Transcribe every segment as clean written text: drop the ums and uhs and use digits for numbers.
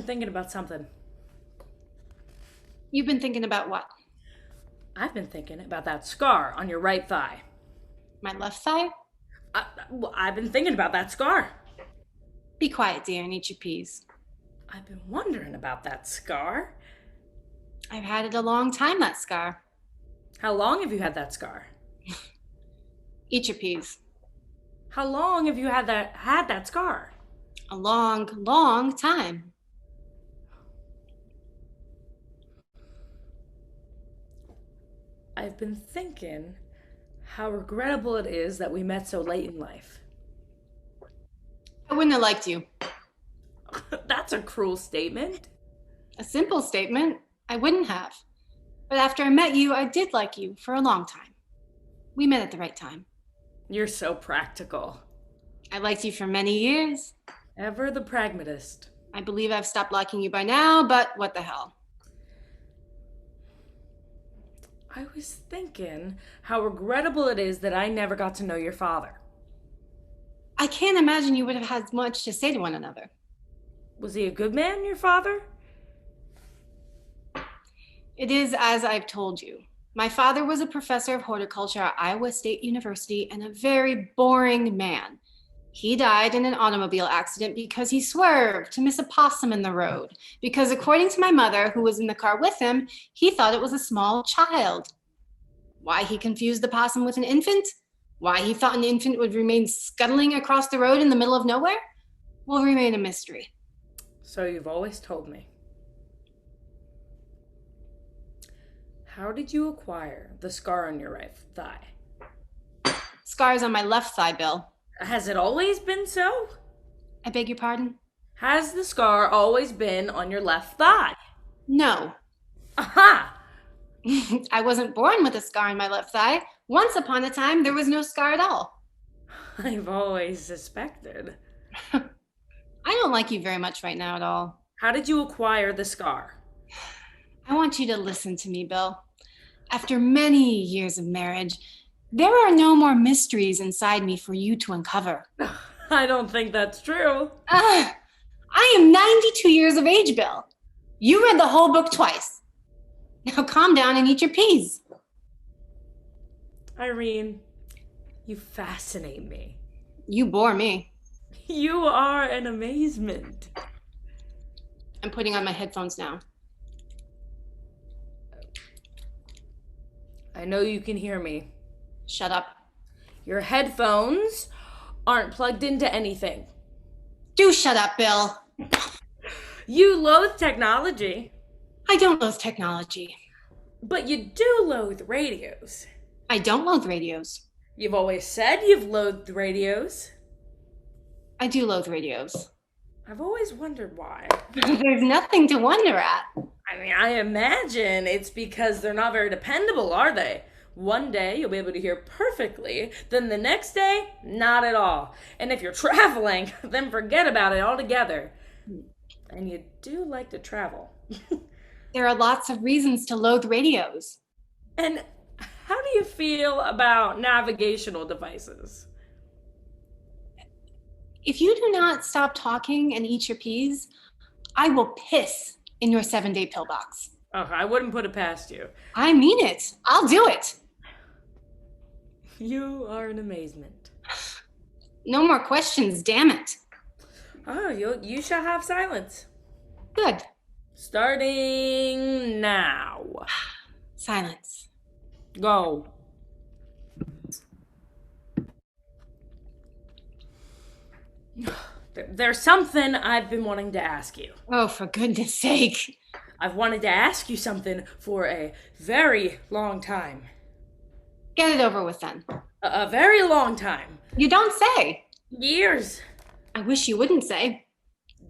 thinking about something. You've been thinking about what? I've been thinking about that scar on your right thigh. My left thigh? I've been thinking about that scar. Be quiet, dear, and eat your peas. I've been wondering about that scar. I've had it a long time, that scar. How long have you had that scar? Eat your peas. How long have you had that scar? A long, long time. I've been thinking how regrettable it is that we met so late in life. I wouldn't have liked you. That's a cruel statement. A simple statement. I wouldn't have. But after I met you, I did like you for a long time. We met at the right time. You're so practical. I liked you for many years. Ever the pragmatist. I believe I've stopped liking you by now, but what the hell? I was thinking how regrettable it is that I never got to know your father. I can't imagine you would have had much to say to one another. Was he a good man, your father? It is as I've told you. My father was a professor of horticulture at Iowa State University and a very boring man. He died in an automobile accident because he swerved to miss a possum in the road. Because according to my mother, who was in the car with him, he thought it was a small child. Why he confused the possum with an infant? Why he thought an infant would remain scuttling across the road in the middle of nowhere? Will remain a mystery. So you've always told me. How did you acquire the scar on your right thigh? Scars on my left thigh, Bill. Has it always been so? I beg your pardon? Has the scar always been on your left thigh? No. Aha! I wasn't born with a scar on my left thigh. Once upon a time, there was no scar at all. I've always suspected. I don't like you very much right now at all. How did you acquire the scar? I want you to listen to me, Bill. After many years of marriage, there are no more mysteries inside me for you to uncover. I don't think that's true. I am 92 years of age, Bill. You read the whole book twice. Now calm down and eat your peas. Irene, you fascinate me. You bore me. You are an amazement. I'm putting on my headphones now. I know you can hear me. Shut up. Your headphones aren't plugged into anything. Do shut up, Bill. You loathe technology. I don't loathe technology. But you do loathe radios. I don't loathe radios. You've always said you've loathed radios. I do loathe radios. I've always wondered why. There's nothing to wonder at. I mean, I imagine it's because they're not very dependable, are they? One day you'll be able to hear perfectly, then the next day, not at all. And if you're traveling, then forget about it altogether. And you do like to travel. There are lots of reasons to loathe radios. And how do you feel about navigational devices? If you do not stop talking and eat your peas, I will piss in your 7-day pillbox. Oh, I wouldn't put it past you. I mean it. I'll do it. You are an amazement. No more questions, damn it. Oh, you shall have silence. Good. Starting now. Silence. Go. There's something I've been wanting to ask you. Oh, for goodness sake. I've wanted to ask you something for a very long time. Get it over with then. A very long time. You don't say. Years. I wish you wouldn't say.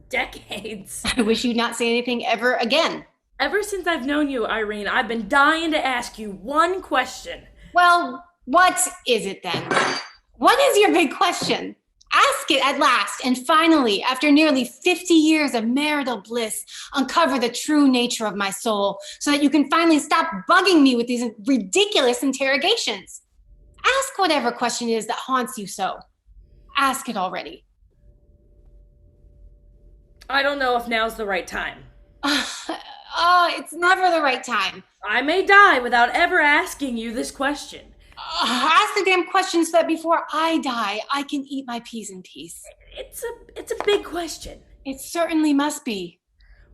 Decades. I wish you'd not say anything ever again. Ever since I've known you, Irene, I've been dying to ask you one question. Well, what is it then? What is your big question? Ask it at last, and finally, after nearly 50 years of marital bliss, uncover the true nature of my soul so that you can finally stop bugging me with these ridiculous interrogations. Ask whatever question it is that haunts you so. Ask it already. I don't know if now's the right time. Oh, it's never the right time. I may die without ever asking you this question. Ask the damn question so that before I die, I can eat my peas in peace. It's a big question. It certainly must be.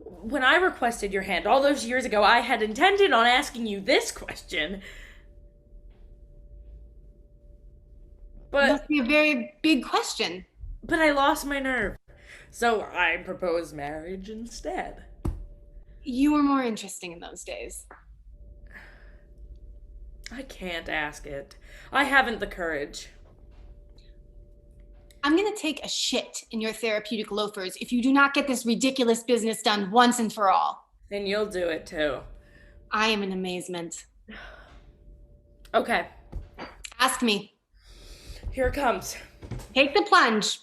When I requested your hand all those years ago, I had intended on asking you this question. It But must be a very big question. but I lost my nerve. So I proposed marriage instead. You were more interesting in those days. I can't ask it. I haven't the courage. I'm gonna take a shit in your therapeutic loafers if you do not get this ridiculous business done once and for all. And you'll do it too. I am in amazement. Okay, Ask me. here it comes. Take the plunge.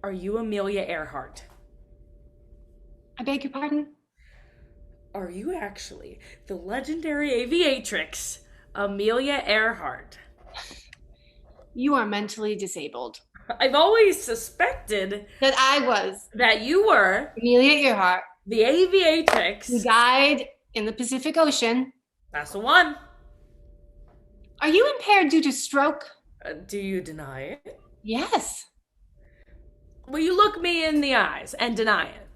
Are you Amelia Earhart? I beg your pardon? Are you actually the legendary aviatrix, Amelia Earhart? You are mentally disabled. I've always suspected That I was that you were Amelia Earhart, the who aviatrix. died in the Pacific Ocean. That's the one. Are you impaired due to stroke? Do you deny it? Yes. Will you look me in the eyes and deny it?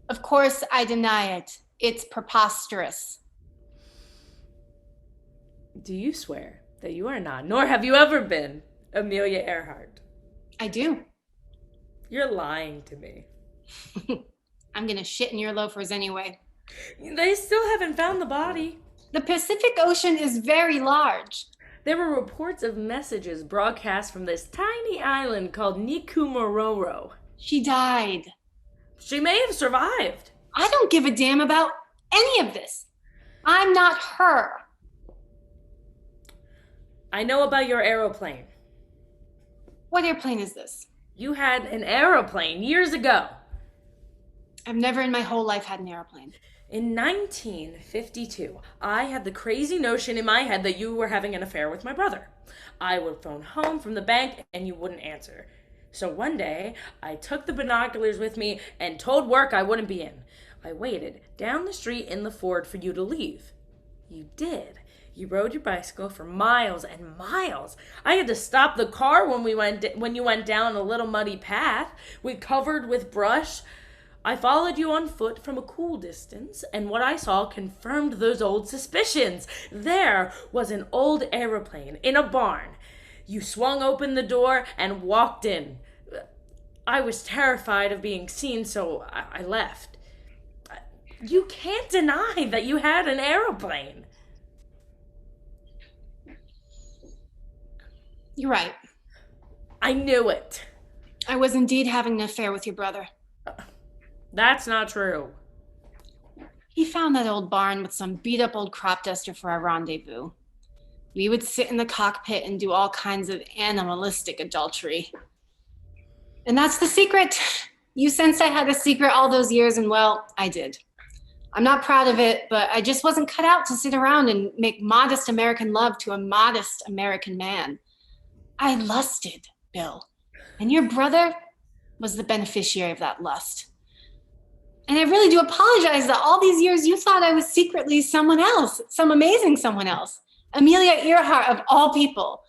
Of course I deny it. It's preposterous. Do you swear that you are not, nor have you ever been, Amelia Earhart? I do. You're lying to me. I'm gonna shit in your loafers anyway. They still haven't found the body. The Pacific Ocean is very large. There were reports of messages broadcast from this tiny island called Nikumororo. She died. She may have survived. I don't give a damn about any of this. I'm not her. I know about your aeroplane. What airplane is this? You had an aeroplane years ago. I've never in my whole life had an airplane. In 1952, I had the crazy notion in my head that you were having an affair with my brother. I would phone home from the bank and you wouldn't answer. So one day, I took the binoculars with me and told work I wouldn't be in. I waited down the street in the Ford for you to leave. You did. You rode your bicycle for miles and miles. I had to stop the car when you went down a little muddy path. We covered with brush. I followed you on foot from a cool distance, and what I saw confirmed those old suspicions. There was an old aeroplane in a barn. You swung open the door and walked in. I was terrified of being seen, so I left. You can't deny that you had an aeroplane. You're right. I knew it. I was indeed having an affair with your brother. That's not true. He found that old barn with some beat up old crop duster for our rendezvous. We would sit in the cockpit and do all kinds of animalistic adultery. And that's the secret. You sensed I had a secret all those years, and well, I did. I'm not proud of it, but I just wasn't cut out to sit around and make modest American love to a modest American man. I lusted, Bill, and your brother was the beneficiary of that lust. And I really do apologize that all these years you thought I was secretly someone else, some amazing someone else. Amelia Earhart of all people.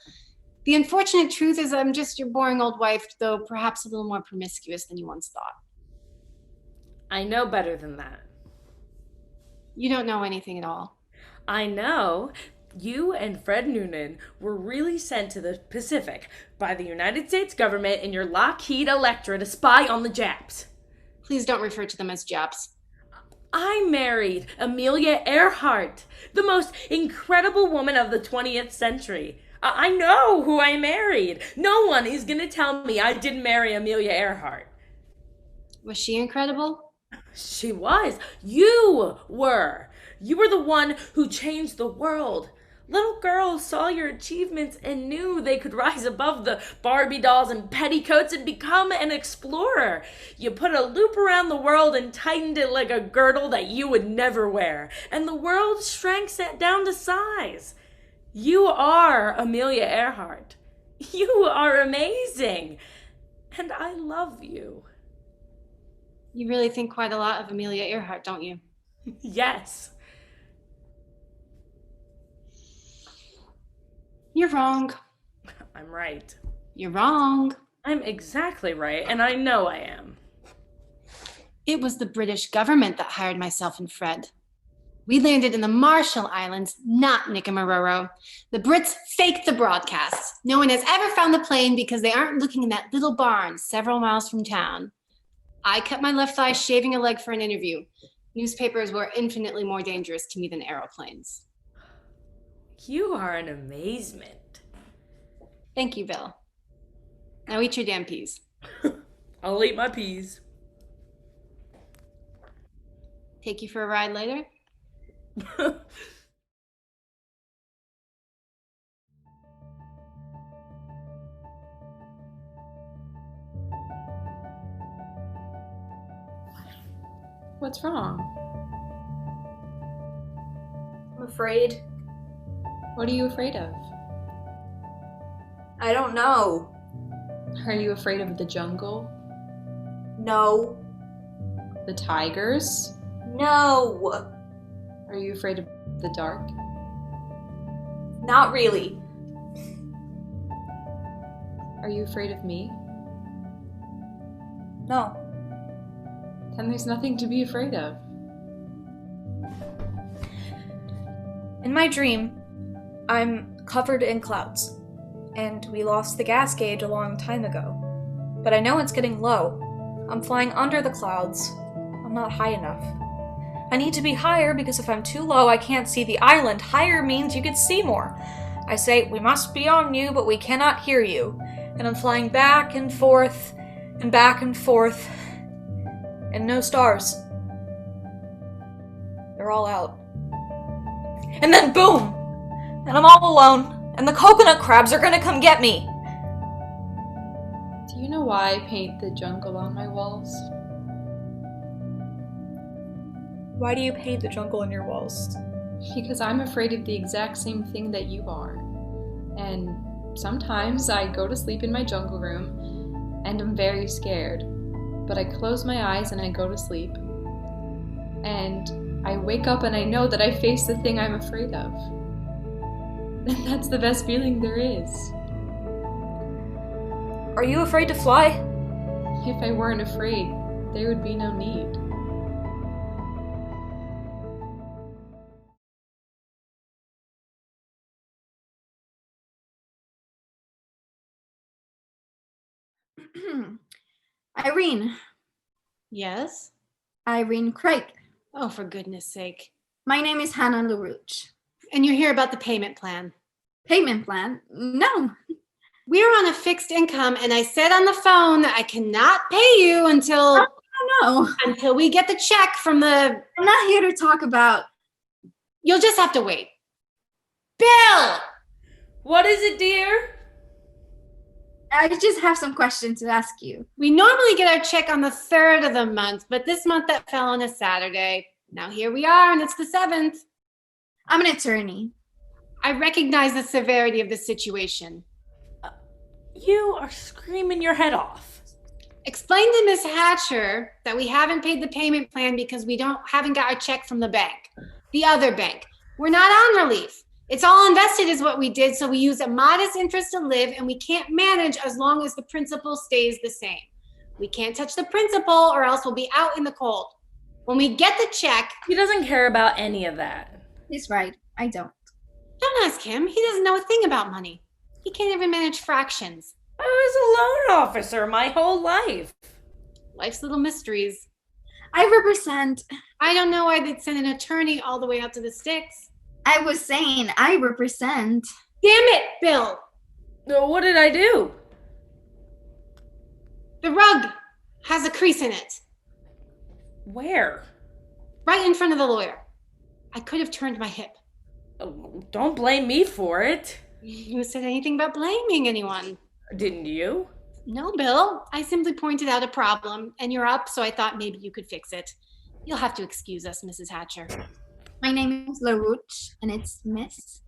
The unfortunate truth is I'm just your boring old wife, though perhaps a little more promiscuous than you once thought. I know better than that. You don't know anything at all. I know you and Fred Noonan were really sent to the Pacific by the United States government in your Lockheed Electra to spy on the Japs. Please don't refer to them as Japs. I married Amelia Earhart, the most incredible woman of the 20th century. I know who I married. No one is going to tell me I didn't marry Amelia Earhart. Was she incredible? She was. You were. You were the one who changed the world. Little girls saw your achievements and knew they could rise above the Barbie dolls and petticoats and become an explorer. You put a loop around the world and tightened it like a girdle that you would never wear. And the world shrank down to size. You are Amelia Earhart. You are amazing. And I love you. You really think quite a lot of Amelia Earhart, don't you? Yes. You're wrong. I'm right. You're wrong. I'm exactly right, and I know I am. It was the British government that hired myself and Fred. We landed in the Marshall Islands, not Nicamaroro. The Brits faked the broadcast. No one has ever found the plane because they aren't looking in that little barn several miles from town. I cut my left thigh shaving a leg for an interview. Newspapers were infinitely more dangerous to me than aeroplanes. You are an amazement. Thank you, Bill. Now eat your damn peas. I'll eat my peas. Take you for a ride later? What's wrong? I'm afraid. What are you afraid of? I don't know. Are you afraid of the jungle? No. The tigers? No. Are you afraid of the dark? Not really. Are you afraid of me? No. Then there's nothing to be afraid of. In my dream, I'm covered in clouds, and we lost the gas gauge a long time ago. But I know it's getting low. I'm flying under the clouds. I'm not high enough. I need to be higher because if I'm too low, I can't see the island. Higher means you could see more. I say, we must be on you, but we cannot hear you. And I'm flying back and forth, and back and forth, and no stars. They're all out. And then boom! And I'm all alone, and the coconut crabs are gonna come get me. Do you know why I paint the jungle on my walls? Why do you paint the jungle on your walls? Because I'm afraid of the exact same thing that you are. And sometimes I go to sleep in my jungle room, and I'm very scared. But I close my eyes and I go to sleep. And I wake up and I know that I face the thing I'm afraid of. And that's the best feeling there is. Are you afraid to fly? If I weren't afraid, there would be no need. Irene. Yes? Irene Craig. Oh, for goodness sake. My name is Hannah LaRouche. And you're here about the payment plan. Payment plan? No. We're on a fixed income, and I said on the phone that I cannot pay you until No. until we get the check from the... I'm not here to talk about... You'll just have to wait. Bill! What is it, dear? I just have some questions to ask you. We normally get our check on the 3rd of the month, but this month that fell on a Saturday. Now here we are, and it's the 7th. I'm an attorney. I recognize the severity of the situation. You are screaming your head off. Explain to Miss Hatcher that we haven't paid the payment plan because we haven't got our check from the bank. The other bank. We're not on relief. It's all invested is what we did, so we use a modest interest to live, and we can't manage as long as the principal stays the same. We can't touch the principal or else we'll be out in the cold. When we get the check... He doesn't care about any of that. He's right. I don't. Don't ask him. He doesn't know a thing about money. He can't even manage fractions. I was a loan officer my whole life. Life's little mysteries. I represent... I don't know why they'd send an attorney all the way out to the sticks. I was saying I represent... Damn it, Bill! What did I do? The rug has a crease in it. Where? Right in front of the lawyer. I could have turned my hip. Oh, don't blame me for it. Who said anything about blaming anyone? Didn't you? No, Bill. I simply pointed out a problem, and you're up, so I thought maybe you could fix it. You'll have to excuse us, Mrs. Hatcher. My name is LaRouche, and it's Miss.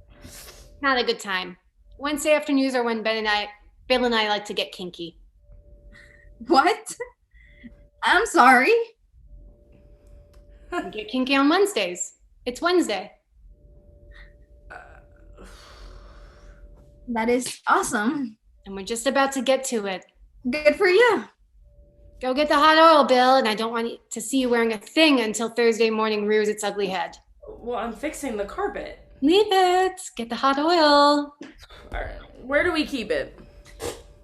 Not a good time. Wednesday afternoons are when Ben and I... Bill and I like to get kinky. What? I'm sorry. We get kinky on Wednesdays. It's Wednesday. That is awesome. And we're just about to get to it. Good for you. Go get the hot oil, Bill, and I don't want to see you wearing a thing until Thursday morning rears its ugly head. Well, I'm fixing the carpet. Leave it. Get the hot oil. All right. Where do we keep it?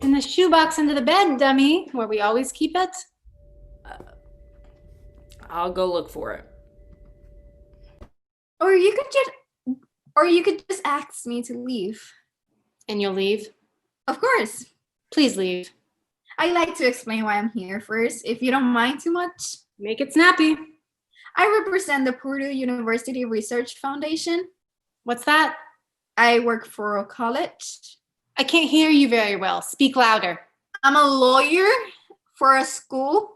In the shoebox under the bed, dummy, where we always keep it. I'll go look for it. Or you could just ask me to leave. And you'll leave? Of course. Please leave. I like to explain why I'm here first, if you don't mind too much. Make it snappy. I represent the Purdue University Research Foundation. What's that? I work for a college. I can't hear you very well. Speak louder. I'm a lawyer for a school.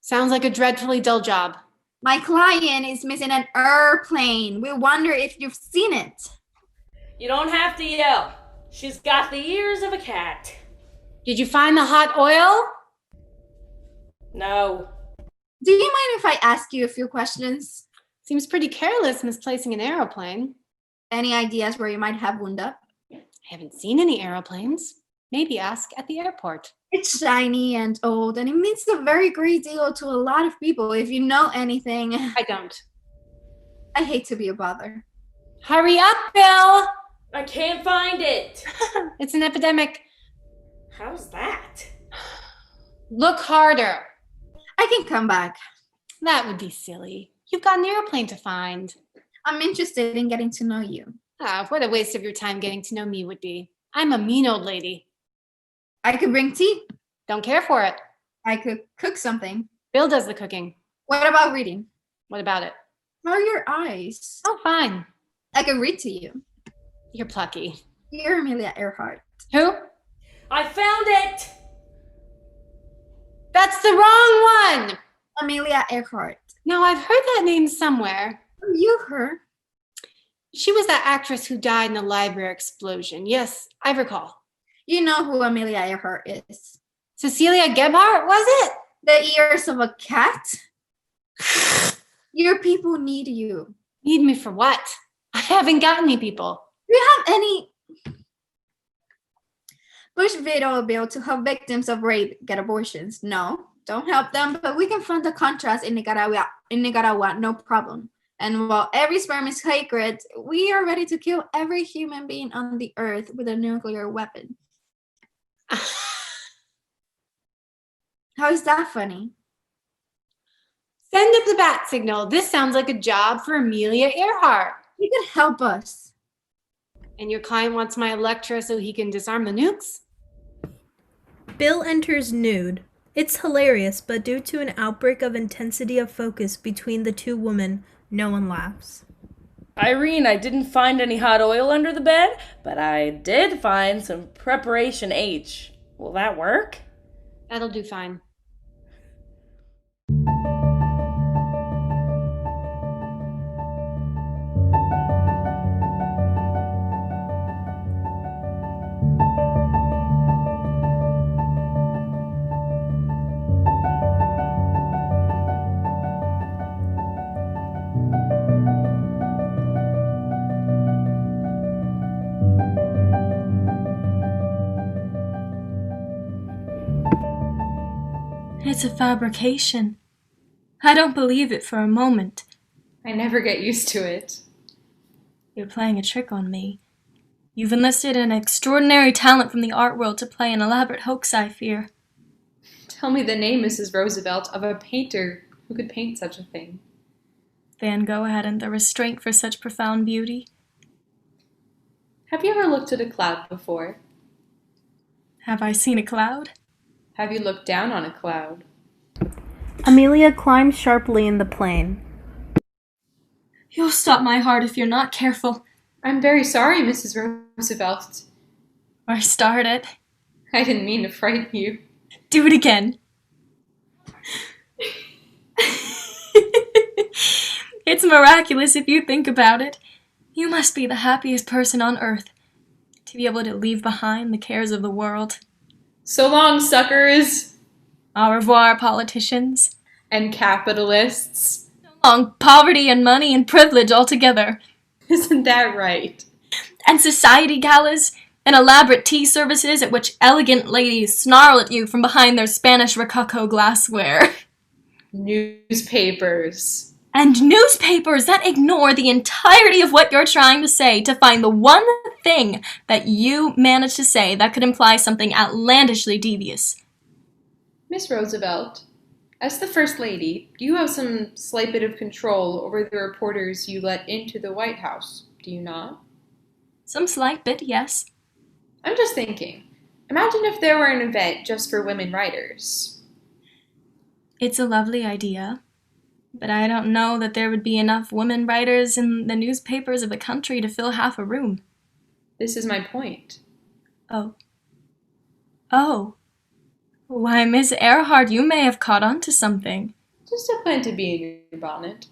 Sounds like a dreadfully dull job. My client is missing an airplane. We wonder if you've seen it. You don't have to yell. She's got the ears of a cat. Did you find the hot oil? No. Do you mind if I ask you a few questions? Seems pretty careless misplacing an aeroplane. Any ideas where you might have wound up? I haven't seen any aeroplanes. Maybe ask at the airport. It's shiny and old, and it means a very great deal to a lot of people. If you know anything, I don't. I hate to be a bother. Hurry up, Bill! I can't find it. It's an epidemic. How's that? Look harder. I can come back. That would be silly. You've got an airplane to find. I'm interested in getting to know you. Ah, what a waste of your time getting to know me would be. I'm a mean old lady. I could bring tea. Don't care for it. I could cook something. Bill does the cooking. What about reading? What about it? How are your eyes? Oh, fine. I could read to you. You're plucky. You're Amelia Earhart. Who? I found it. That's the wrong one! Amelia Earhart. Now, I've heard that name somewhere. You her? She was that actress who died in the library explosion. Yes, I recall. You know who Amelia Earhart is. Cecilia Gebhardt, was it? The ears of a cat? Your people need you. Need me for what? I haven't got any people. Do you have any Bush veto a bill to help victims of rape get abortions? No, don't help them, but we can fund the Contras in Nicaragua, no problem. And while every sperm is sacred, we are ready to kill every human being on the earth with a nuclear weapon. How is that funny? Send up the bat signal. This sounds like a job for Amelia Earhart. You could help us. And your client wants my Electra so he can disarm the nukes? Bill enters nude. It's hilarious, but due to an outbreak of intensity of focus between the two women, no one laughs. Irene, I didn't find any hot oil under the bed, but I did find some preparation H. Will that work? That'll do fine. It's a fabrication. I don't believe it for a moment. I never get used to it. You're playing a trick on me. You've enlisted an extraordinary talent from the art world to play an elaborate hoax, I fear. Tell me the name, Mrs. Roosevelt, of a painter who could paint such a thing. Van Gogh hadn't the restraint for such profound beauty. Have you ever looked at a cloud before? Have I seen a cloud? Have you looked down on a cloud? Amelia climbs sharply in the plane. You'll stop my heart if you're not careful. I'm very sorry, Mrs. Roosevelt. Or start it. I didn't mean to frighten you. Do it again. It's miraculous if you think about it. You must be the happiest person on earth. to be able to leave behind the cares of the world. So long, suckers! Au revoir, politicians. And capitalists. So long, poverty and money and privilege altogether. Isn't that right? And society galas, and elaborate tea services at which elegant ladies snarl at you from behind their Spanish Rococo glassware. Newspapers. And newspapers that ignore the entirety of what you're trying to say to find the one thing that you managed to say that could imply something outlandishly devious. Miss Roosevelt, as the First Lady, you have some slight bit of control over the reporters you let into the White House, do you not? Some slight bit, yes. I'm just thinking. Imagine if there were an event just for women writers. It's a lovely idea. But I don't know that there would be enough women writers in the newspapers of the country to fill half a room. This is my point. Oh. Oh. Why, Miss Earhart, you may have caught on to something. Just a plant to be in your bonnet.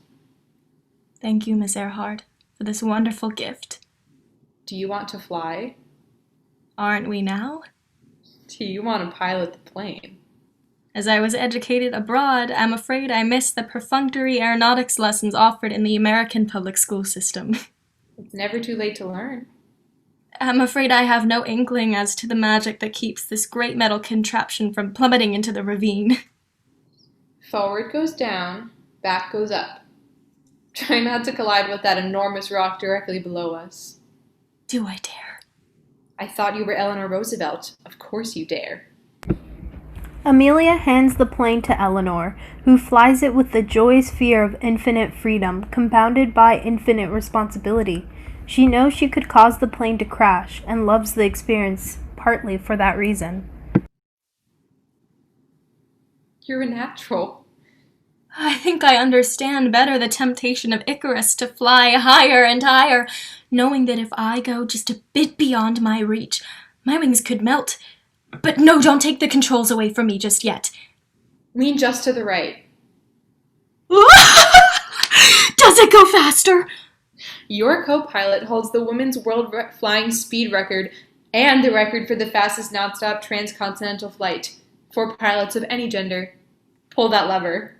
Thank you, Miss Earhart, for this wonderful gift. Do you want to fly? Aren't we now? Do you want to pilot the plane? As I was educated abroad, I'm afraid I missed the perfunctory aeronautics lessons offered in the American public school system. It's never too late to learn. I'm afraid I have no inkling as to the magic that keeps this great metal contraption from plummeting into the ravine. Forward goes down, back goes up. Try not to collide with that enormous rock directly below us. Do I dare? I thought you were Eleanor Roosevelt. Of course you dare. Amelia hands the plane to Eleanor, who flies it with the joyous fear of infinite freedom, compounded by infinite responsibility. She knows she could cause the plane to crash, and loves the experience, partly for that reason. You're a natural. I think I understand better the temptation of Icarus to fly higher and higher, knowing that if I go just a bit beyond my reach, my wings could melt. But no, don't take the controls away from me just yet. Lean just to the right. Does it go faster? Your co-pilot holds the women's world flying speed record and the record for the fastest nonstop transcontinental flight for pilots of any gender. Pull that lever.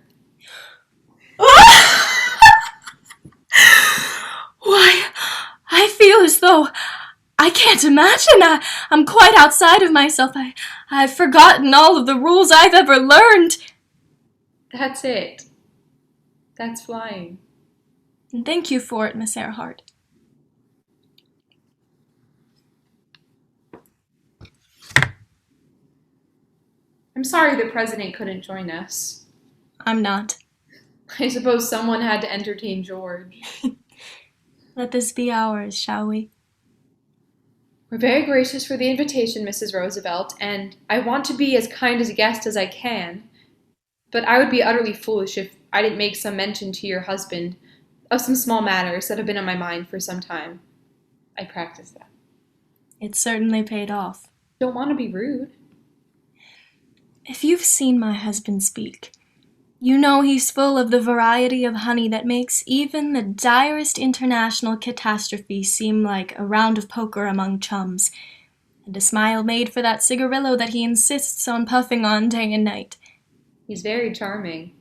Why, I feel as though I can't imagine. I'm quite outside of myself. I've forgotten all of the rules I've ever learned. That's it. That's flying. And thank you for it, Miss Earhart. I'm sorry the president couldn't join us. I'm not. I suppose someone had to entertain George. Let this be ours, shall we? We're very gracious for the invitation, Mrs. Roosevelt, and I want to be as kind as a guest as I can. But I would be utterly foolish if I didn't make some mention to your husband of some small matters that have been on my mind for some time. I practice that. It certainly paid off. Don't want to be rude. If you've seen my husband speak, you know he's full of the variety of honey that makes even the direst international catastrophe seem like a round of poker among chums, and a smile made for that cigarillo that he insists on puffing on day and night. He's very charming.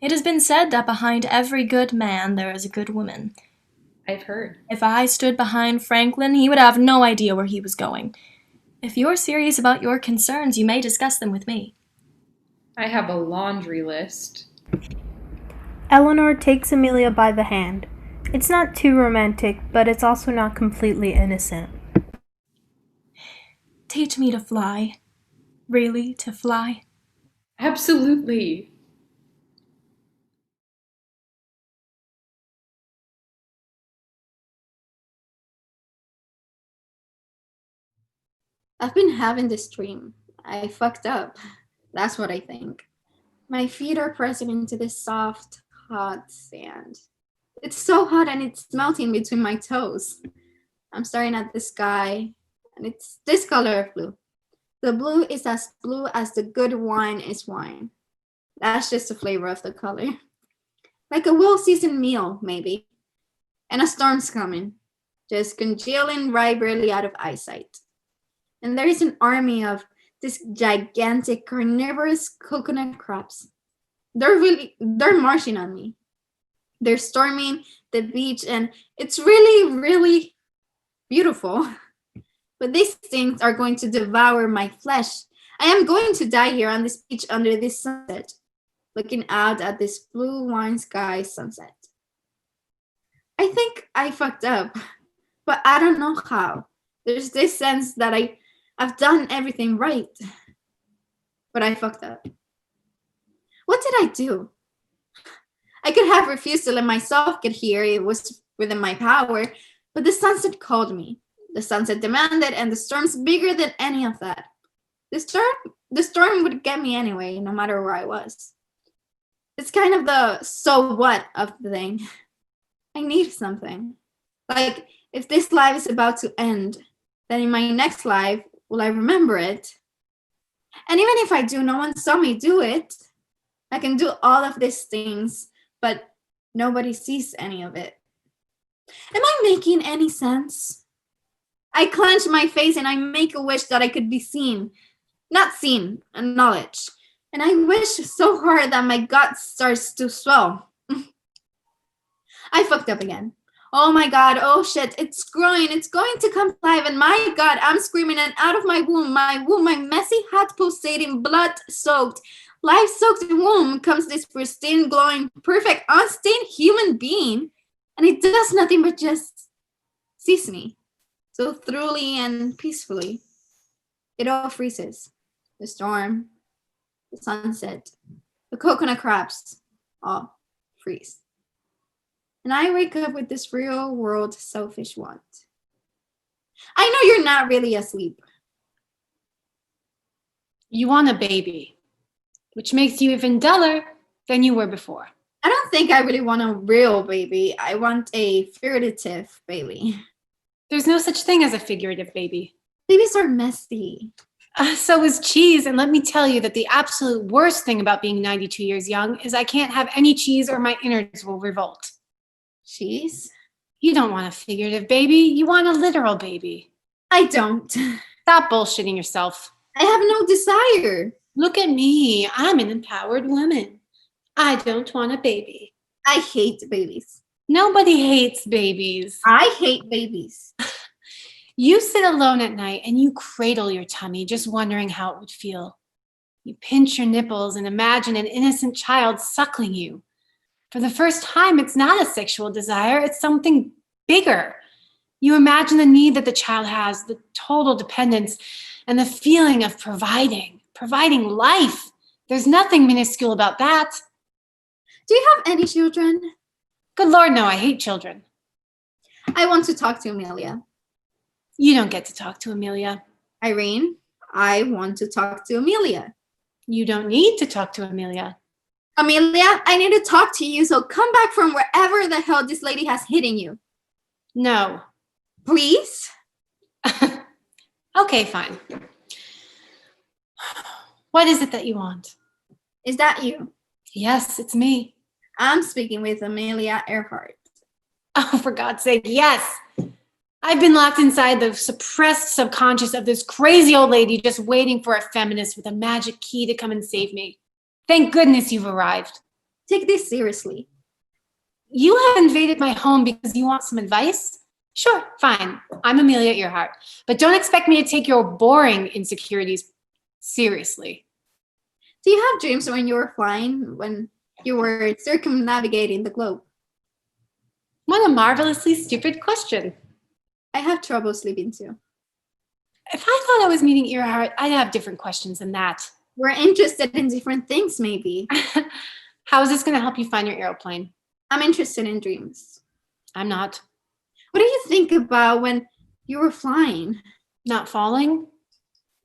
It has been said that behind every good man there is a good woman. I've heard. If I stood behind Franklin, he would have no idea where he was going. If you're serious about your concerns, you may discuss them with me. I have a laundry list. Eleanor takes Amelia by the hand. It's not too romantic, but it's also not completely innocent. Teach me to fly. Really, to fly? Absolutely. I've been having this dream. I fucked up. That's what I think. My feet are pressing into this soft, hot sand. It's so hot and it's melting between my toes. I'm staring at the sky, and it's this color of blue. The blue is as blue as the good wine is wine. That's just the flavor of the color. Like a well-seasoned meal, maybe. And a storm's coming. just congealing right barely out of eyesight. And there is an army of these gigantic carnivorous coconut crabs. They're marching on me. They're storming the beach, and it's really, really beautiful. But these things are going to devour my flesh. I am going to die here on this beach under this sunset, looking out at this blue wine sky sunset. I think I fucked up, but I don't know how. There's this sense that I've done everything right, but I fucked up. What did I do? I could have refused to let myself get here. It was within my power, but the sunset called me. The sunset demanded, and the storm's bigger than any of that. The storm would get me anyway, no matter where I was. It's kind of the so what of the thing. I need something. Like, if this life is about to end, then in my next life, will I remember it? And even if I do, no one saw me do it. I can do all of these things, but nobody sees any of it. Am I making any sense? I clench my face and I make a wish that I could be seen. Not seen, acknowledged. And I wish so hard that my gut starts to swell. I fucked up again. Oh my God, oh shit, it's growing, it's going to come alive, and my God, I'm screaming, and out of my womb, my messy, hot, pulsating, blood-soaked, life-soaked womb comes this pristine, glowing, perfect, unstained human being, and it does nothing but just sees me, so thoroughly and peacefully. It all freezes. The storm, the sunset, the coconut crabs, all freeze. And I wake up with this real world selfish want. I know you're not really asleep. You want a baby, which makes you even duller than you were before. I don't think I really want a real baby. I want a figurative baby. There's no such thing as a figurative baby. Babies are messy. So is cheese, and let me tell you that the absolute worst thing about being 92 years young is I can't have any cheese or my innards will revolt. Cheese? You don't want a figurative baby, you want a literal baby. I don't. Stop bullshitting yourself. I have no desire. Look at me, I'm an empowered woman. I don't want a baby. I hate babies. Nobody hates babies. I hate babies. You sit alone at night and you cradle your tummy, just wondering how it would feel. You pinch your nipples and imagine an innocent child suckling you. For the first time, it's not a sexual desire, it's something bigger. You imagine the need that the child has, the total dependence, and the feeling of providing life. There's nothing minuscule about that. Do you have any children? Good Lord, no, I hate children. I want to talk to Amelia. You don't get to talk to Amelia. Irene, I want to talk to Amelia. You don't need to talk to Amelia. Amelia, I need to talk to you, so come back from wherever the hell this lady has hidden you. No. Please? Okay, fine. What is it that you want? Is that you? Yes, it's me. I'm speaking with Amelia Earhart. Oh, for God's sake, yes. I've been locked inside the suppressed subconscious of this crazy old lady just waiting for a feminist with a magic key to come and save me. Thank goodness you've arrived. Take this seriously. You have invaded my home because you want some advice? Sure, fine. I'm Amelia Earhart. But don't expect me to take your boring insecurities seriously. Do you have dreams when you were flying, when you were circumnavigating the globe? What a marvelously stupid question. I have trouble sleeping too. If I thought I was meeting Earhart, I'd have different questions than that. We're interested in different things, maybe. How is this going to help you find your airplane? I'm interested in dreams. I'm not. What do you think about when you were flying? Not falling?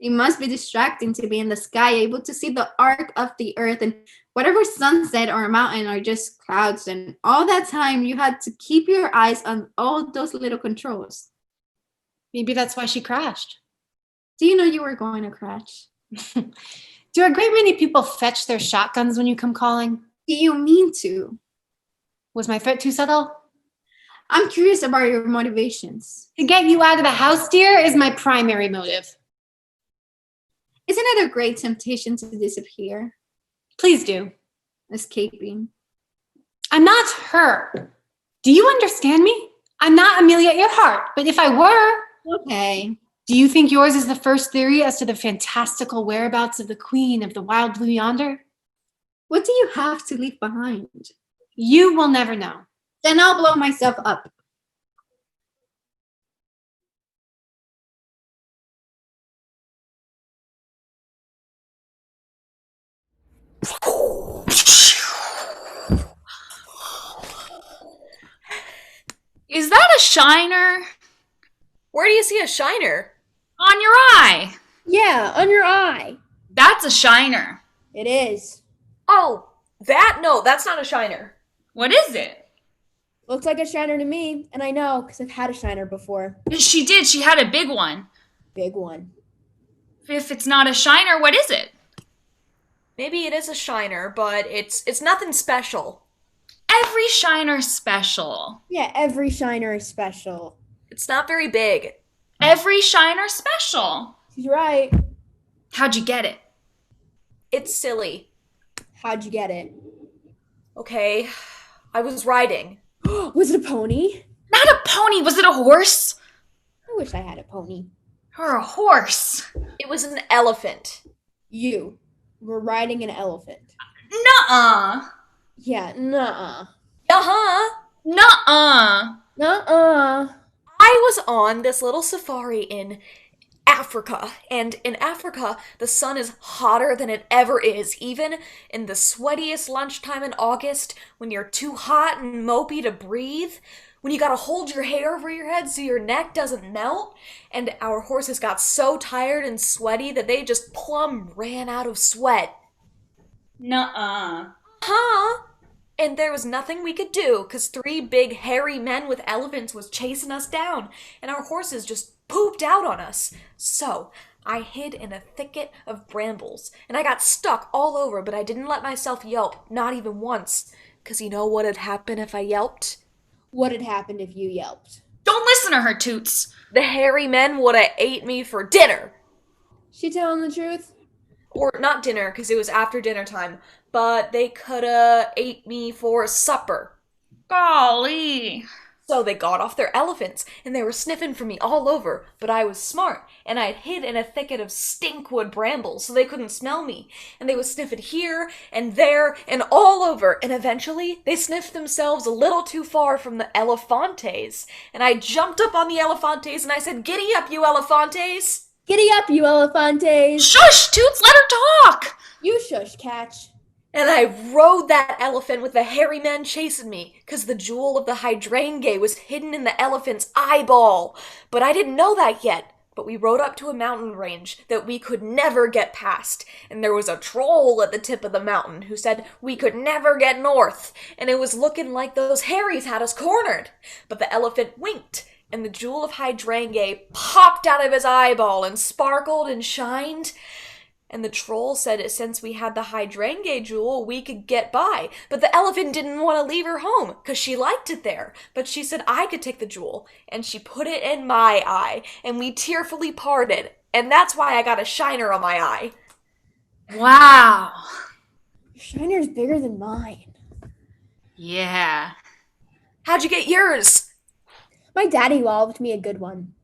It must be distracting to be in the sky, able to see the arc of the earth and whatever sunset or mountain are just clouds. And all that time, you had to keep your eyes on all those little controls. Maybe that's why she crashed. Do you know you were going to crash? Do a great many people fetch their shotguns when you come calling? Do you mean to? Was my threat too subtle? I'm curious about your motivations. To get you out of the house, dear, is my primary motive. Isn't it a great temptation to disappear? Please do. Escaping. I'm not her. Do you understand me? I'm not Amelia Earhart, but if I were... Okay. Do you think yours is the first theory as to the fantastical whereabouts of the queen of the wild blue yonder? What do you have to leave behind? You will never know. Then I'll blow myself up. Is that a shiner? Where do you see a shiner? On your eye. Yeah, on your eye. That's a shiner. It is. Oh, that? No, that's not a shiner. What is it? Looks like a shiner to me, and I know because I've had a shiner before. She did. She had a big one. Big one. If it's not a shiner, what is it? Maybe it is a shiner, but it's nothing special. Every shiner's special. Yeah, every shiner is special. It's not very big. Every shiner's special. She's right. How'd you get it? It's silly. How'd you get it? Okay, I was riding. Was it a pony? Not a pony. Was it a horse? I wish I had a pony. Or a horse? It was an elephant. You were riding an elephant. Nuh-uh. Yeah, nuh-uh. Uh-huh. Nuh-uh. Nuh-uh. I was on this little safari in Africa, and in Africa, the sun is hotter than it ever is, even in the sweatiest lunchtime in August, when you're too hot and mopey to breathe, when you gotta hold your hair over your head so your neck doesn't melt, and our horses got so tired and sweaty that they just plumb ran out of sweat. Nuh-uh. Huh? And there was nothing we could do, 'cause 3 big hairy men with elephants was chasing us down, and our horses just pooped out on us. So I hid in a thicket of brambles, and I got stuck all over, but I didn't let myself yelp, not even once. 'Cause you know what'd happen if I yelped? What had happened if you yelped? Don't listen to her, Toots. The hairy men would've ate me for dinner. She telling the truth? Or not dinner, 'cause it was after dinner time, but they coulda ate me for supper. Golly. So they got off their elephants, and they were sniffing for me all over, but I was smart, and I had hid in a thicket of stinkwood brambles so they couldn't smell me, and they was sniffing here and there and all over, and eventually they sniffed themselves a little too far from the elephantes, and I jumped up on the elephantes and I said, "Giddy up, you elephantes!" Giddy up, you elephantes! Shush, Toots, let her talk! You shush, Catch. And I rode that elephant with the hairy men chasing me, 'cause the jewel of the hydrangea was hidden in the elephant's eyeball. But I didn't know that yet. But we rode up to a mountain range that we could never get past, and there was a troll at the tip of the mountain who said we could never get north, and it was looking like those Harrys had us cornered. But the elephant winked, and the jewel of hydrangea popped out of his eyeball and sparkled and shined. And the troll said since we had the hydrangea jewel, we could get by. But the elephant didn't want to leave her home, 'cause she liked it there. But she said I could take the jewel, and she put it in my eye, and we tearfully parted. And that's why I got a shiner on my eye. Wow. Your shiner's bigger than mine. Yeah. How'd you get yours? My daddy walloped me a good one.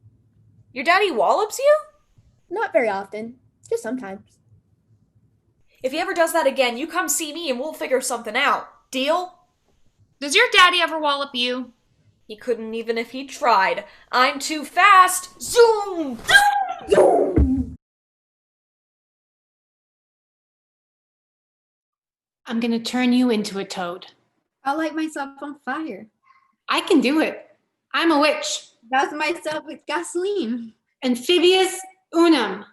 Your daddy wallops you? Not very often. Just sometimes. If he ever does that again, you come see me and we'll figure something out. Deal? Does your daddy ever wallop you? He couldn't even if he tried. I'm too fast. Zoom! Zoom! I'm gonna turn you into a toad. I'll light myself on fire. I can do it. I'm a witch. Douse myself with gasoline. Amphibious unum.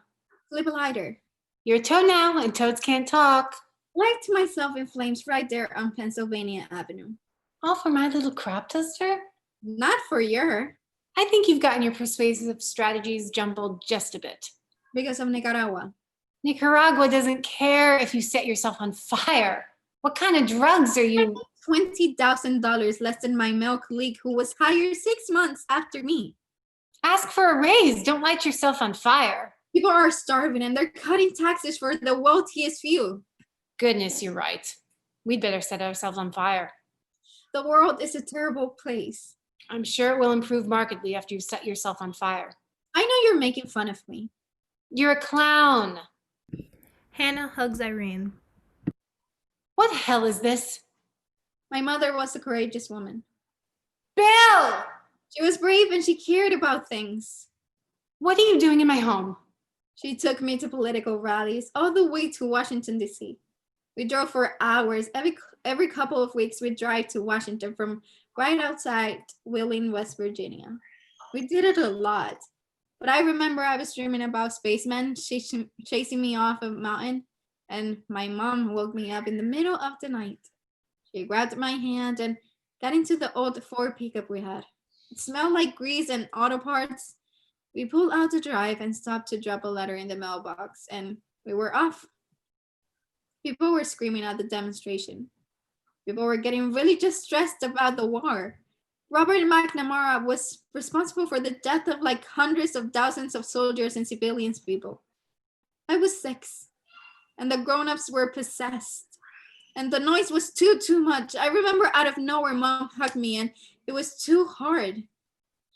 Flip a lighter. You're a toad now, and toads can't talk. Light myself in flames right there on Pennsylvania Avenue. All for my little crop duster? Not for your. I think you've gotten your persuasive strategies jumbled just a bit. Because of Nicaragua. Nicaragua doesn't care if you set yourself on fire. What kind of drugs are you? $20,000 less than my male colleague who was hired 6 months after me. Ask for a raise. Don't light yourself on fire. People are starving and they're cutting taxes for the wealthiest few. Goodness, you're right. We'd better set ourselves on fire. The world is a terrible place. I'm sure it will improve markedly after you set yourself on fire. I know you're making fun of me. You're a clown. Hannah hugs Irene. What hell is this? My mother was a courageous woman. Bill! She was brave and she cared about things. What are you doing in my home? She took me to political rallies all the way to Washington, D.C. We drove for hours. Every couple of weeks, we'd drive to Washington from right outside Wheeling, West Virginia. We did it a lot. But I remember I was dreaming about spacemen chasing me off a mountain, and my mom woke me up in the middle of the night. She grabbed my hand and got into the old Ford pickup we had. It smelled like grease and auto parts. We pulled out the drive and stopped to drop a letter in the mailbox, and we were off. People were screaming at the demonstration. People were getting really just stressed about the war. Robert McNamara was responsible for the death of like hundreds of thousands of soldiers and civilians people. I was 6, and the grown-ups were possessed. And the noise was too much. I remember out of nowhere, Mom hugged me, and it was too hard.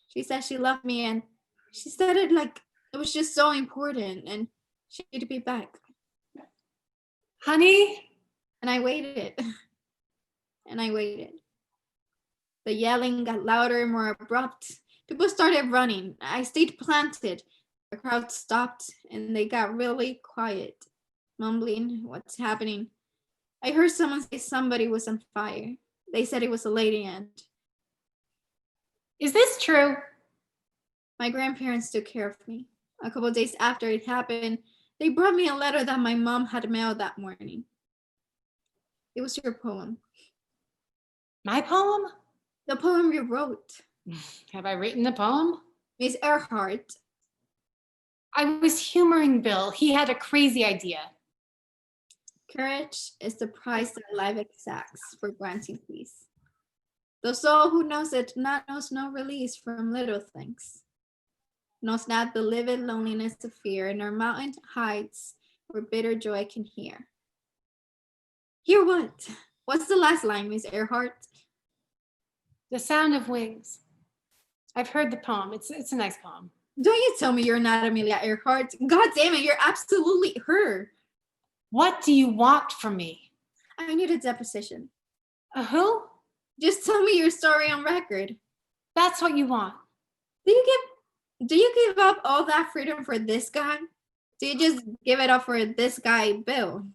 She said she loved me, and she said it like it was just so important, and she'd be back. Honey? And I waited. And I waited. The yelling got louder and more abrupt. People started running. I stayed planted. The crowd stopped, and they got really quiet, mumbling, "What's happening?" I heard someone say somebody was on fire. They said it was a lady, and Is this true? my grandparents took care of me. A couple of days after it happened, they brought me a letter that my mom had mailed that morning. It was your poem. My poem? The poem you wrote. Have I written the poem? Miss Earhart. I was humoring Bill. He had a crazy idea. Courage is the price that life exacts for granting peace. The soul who knows it not knows no release from little things. Knows not the livid loneliness of fear, nor mountain heights where bitter joy can hear. Hear what? What's the last line, Miss Earhart? The sound of wings. I've heard the poem. It's a nice poem. Don't you tell me you're not Amelia Earhart. God damn it, you're absolutely her. What do you want from me? I need a deposition. A who? Just tell me your story on record. That's what you want. Do you give up all that freedom for this guy? Do you just give it up for this guy, Bill?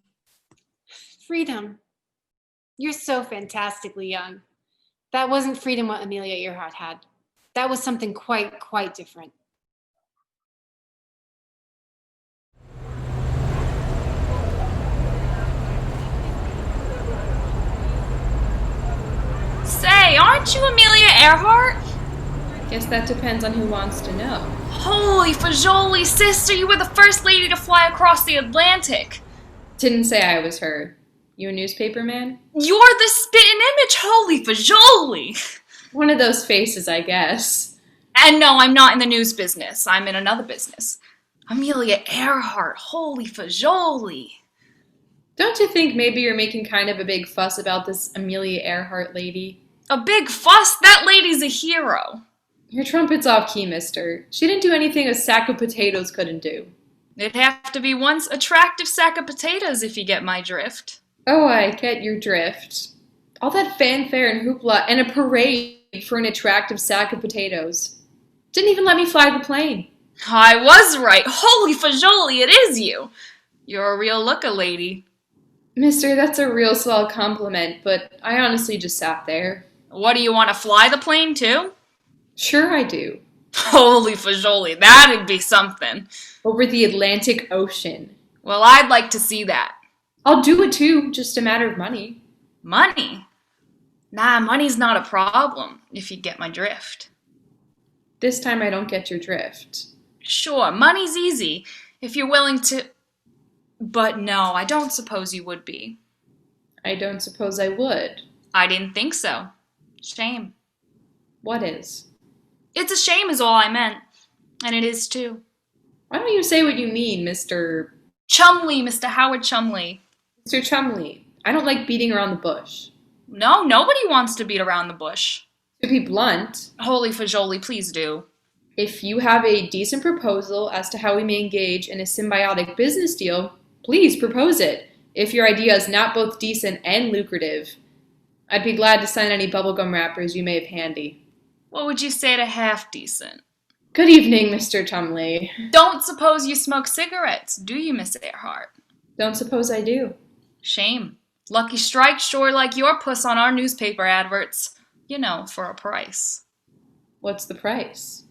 Freedom. You're so fantastically young. That wasn't freedom what Amelia Earhart had. That was something quite different. Say, aren't you Amelia Earhart? Guess that depends on who wants to know. Holy fajoli, sister, you were the first lady to fly across the Atlantic. Didn't say I was her. You a newspaper man? You're the spitting image, holy fajoli. One of those faces, I guess. And no, I'm not in the news business. I'm in another business. Amelia Earhart, holy fajoli. Don't you think maybe you're making kind of a big fuss about this Amelia Earhart lady? A big fuss? That lady's a hero. Your trumpet's off key, mister. She didn't do anything a sack of potatoes couldn't do. It'd have to be one attractive sack of potatoes if you get my drift. Oh, I get your drift. All that fanfare and hoopla and a parade for an attractive sack of potatoes. Didn't even let me fly the plane. I was right. Holy fajoli, it is you. You're a real looka-lady. Mister, that's a real swell compliment, but I honestly just sat there. What, do you want to fly the plane too? Sure I do. Holy fajoli, that'd be something. Over the Atlantic Ocean. Well, I'd like to see that. I'll do it too, just a matter of money. Money? Nah, money's not a problem, if you get my drift. This time I don't get your drift. Sure, money's easy, if you're willing to... But no, I don't suppose you would be. I don't suppose I would. I didn't think so. Shame. What is? It's a shame is all I meant. And it is too. Why don't you say what you mean, Mr. Chumley, Mr. Howard Chumley. Mr. Chumley? I don't like beating around the bush. No, nobody wants to beat around the bush. To be blunt, Holy fajoli, please do. if you have a decent proposal as to how we may engage in a symbiotic business deal, please propose it. If your idea is not both decent and lucrative, I'd be glad to sign any bubblegum wrappers you may have handy. What would you say to half decent? Good evening, Mr. Chumley. Don't suppose you smoke cigarettes, do you, Miss Earhart? Don't suppose I do. Shame. Lucky strike, sure like your puss on our newspaper adverts. You know, for a price. What's the price?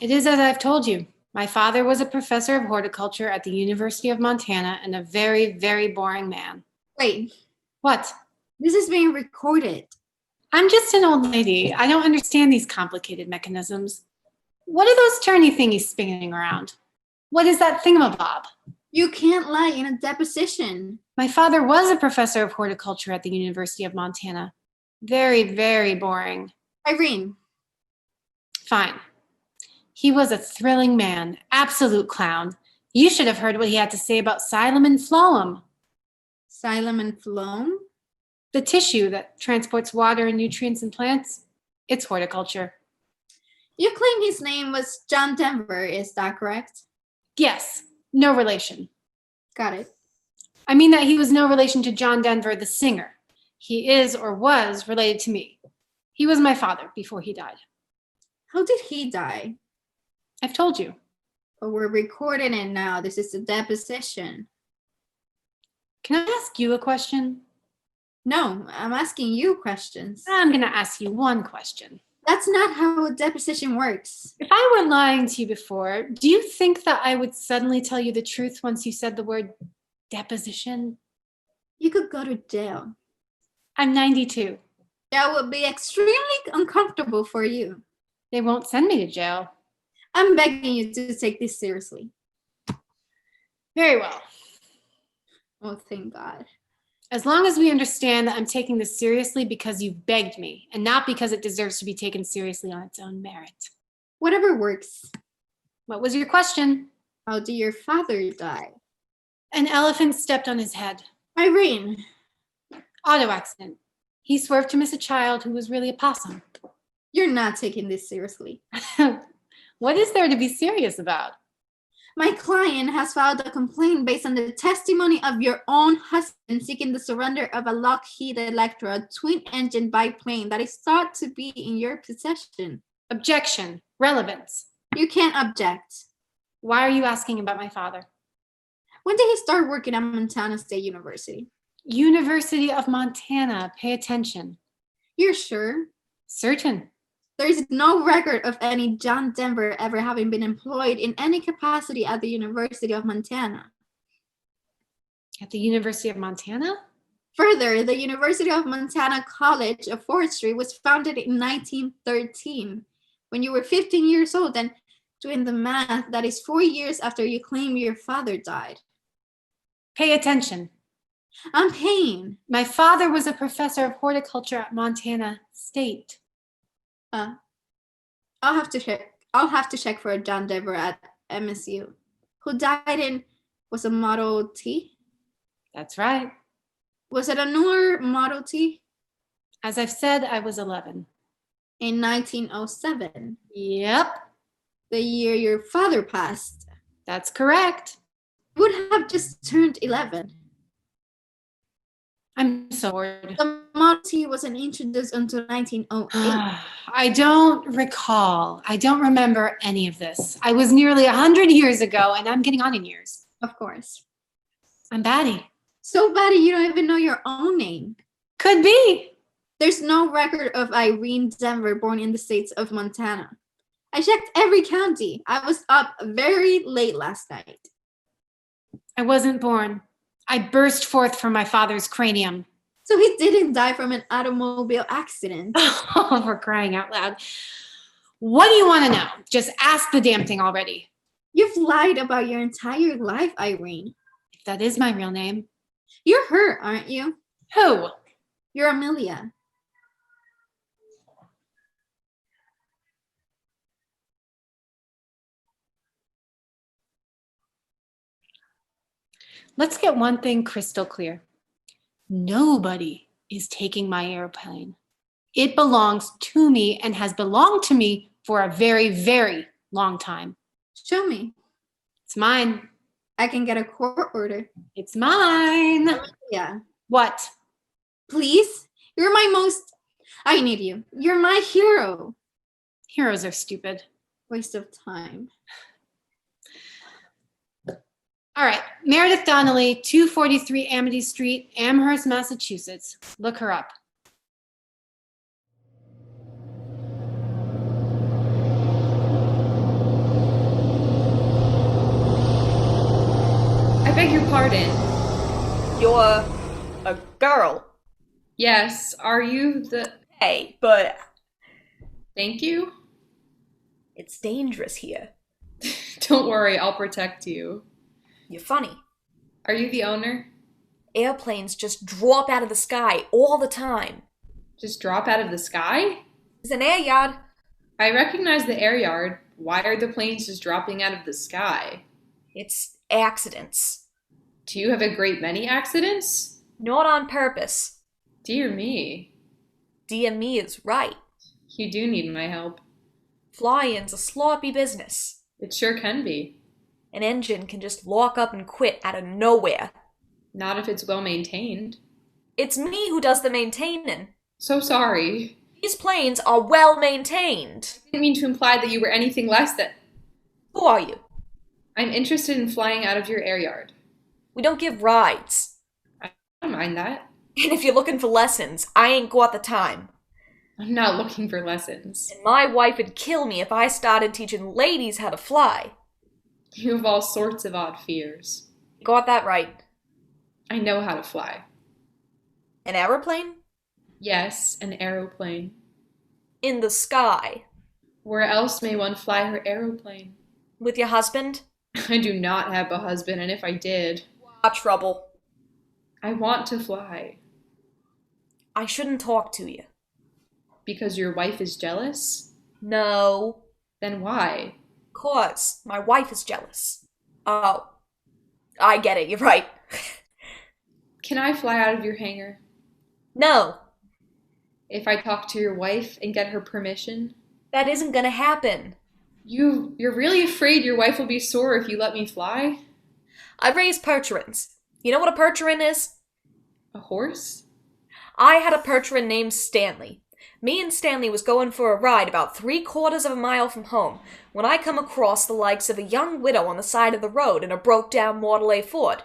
It is as I've told you. My father was a professor of horticulture at the University of Montana and a very, very boring man. Wait, What? this is being recorded. I'm just an old lady. I don't understand these complicated mechanisms. What are those turny thingies spinning around? What is that thingamabob? You can't lie in a deposition. My father was a professor of horticulture at the University of Montana. Very, very boring. Irene, Fine. He was a thrilling man, absolute clown. You should have heard what he had to say about xylem and phloem, xylem and phloem? the tissue that transports water and nutrients in plants. It's horticulture. You claim his name was John Denver, is that correct? Yes, no relation. Got it. I mean that he was no relation to John Denver, the singer. He is or was related to me. He was my father before he died. How did he die? I've told you. But we're recording it now. This is a deposition. Can I ask you a question? No, I'm asking you questions. I'm going to ask you one question. That's not how a deposition works. If I were lying to you before, do you think that I would suddenly tell you the truth once you said the word deposition? You could go to jail. I'm 92. That would be extremely uncomfortable for you. They won't send me to jail. I'm begging you to take this seriously. Very well. Oh, thank God. As long as we understand that I'm taking this seriously because you've begged me, and not because it deserves to be taken seriously on its own merit. Whatever works. What was your question? How did your father die? An elephant stepped on his head. Irene, Auto accident. He swerved to miss a child who was really a possum. you're not taking this seriously. What is there to be serious about? My client has filed a complaint based on the testimony of your own husband seeking the surrender of a Lockheed Electra twin-engine biplane that is thought to be in your possession. Objection. Relevance. You can't object. Why are you asking about my father? When did he start working at Montana State University? University of Montana. Pay attention. You're sure? Certain. There is no record of any John Denver ever having been employed in any capacity at the University of Montana. At the University of Montana? Further, the University of Montana College of Forestry was founded in 1913, when you were 15 years old, and doing the math, that is 4 years after you claim your father died. Pay attention. I'm paying. My father was a professor of horticulture at Montana State. I'll have to check for a John Denver at MSU, who died in, was a Model T? That's right. Was it a newer Model T? As I've said, I was 11. In 1907, Yep, the year your father passed. that's correct. You would have just turned 11. I'm so bored. The Model T wasn't introduced until 1908. I don't recall. I don't remember any of this. I was nearly 100 years ago, and I'm getting on in years. Of course. I'm batty. So bad you don't even know your own name. Could be. There's no record of Irene Denver born in the states of Montana. I checked every county. I was up very late last night. I wasn't born. I burst forth from my father's cranium. So he didn't die from an automobile accident. Oh, for crying out loud. What do you want to know? Just ask the damn thing already. You've lied about your entire life, Irene. If that is my real name. You're her, aren't you? Who? You're Amelia. Let's get one thing crystal clear. Nobody is taking my airplane. It belongs to me and has belonged to me for a very, very long time. Show me. It's mine. I can get a court order. It's mine. Yeah. What? Please? You're my most... I need you. You're my hero. Heroes are stupid. Waste of time. All right. Meredith Donnelly, 243 Amity Street, Amherst, Massachusetts. Look her up. I beg your pardon. You're a girl. Yes, are you the... Hey, but Thank you? it's dangerous here. Don't worry, I'll protect you. You're funny. Are you the owner? Airplanes just drop out of the sky all the time. Just drop out of the sky? It's an air yard. I recognize the air yard. Why are the planes just dropping out of the sky? It's accidents. Do you have a great many accidents? Not on purpose. Dear me. Dear me is right. You do need my help. Flying's a sloppy business. It sure can be. An engine can just lock up and quit out of nowhere. Not if it's well maintained. It's me who does the maintaining. So sorry. These planes are well maintained. I didn't mean to imply that you were anything less than... Who are you? I'm interested in flying out of your air yard. We don't give rides. I don't mind that. And if you're looking for lessons, I ain't got the time. I'm not looking for lessons. And my wife would kill me if I started teaching ladies how to fly. You have all sorts of odd fears. Got that right. I know how to fly. An aeroplane? Yes, an aeroplane. In the sky. Where else may one fly her aeroplane? With your husband? I do not have a husband, and if I did... Trouble. I want to fly. I shouldn't talk to you. Because your wife is jealous? No. Then why? 'Cause my wife is jealous. Oh. I get it, you're right. Can I fly out of your hangar? No. If I talk to your wife and get her permission? That isn't gonna happen. You're really afraid your wife will be sore if you let me fly? I raised percherons. You know what a percheron is? A horse? I had a percheron named Stanley. Me and Stanley was going for a ride about 3/4 of a mile from home when I come across the likes of a young widow on the side of the road in a broke-down Model A Ford.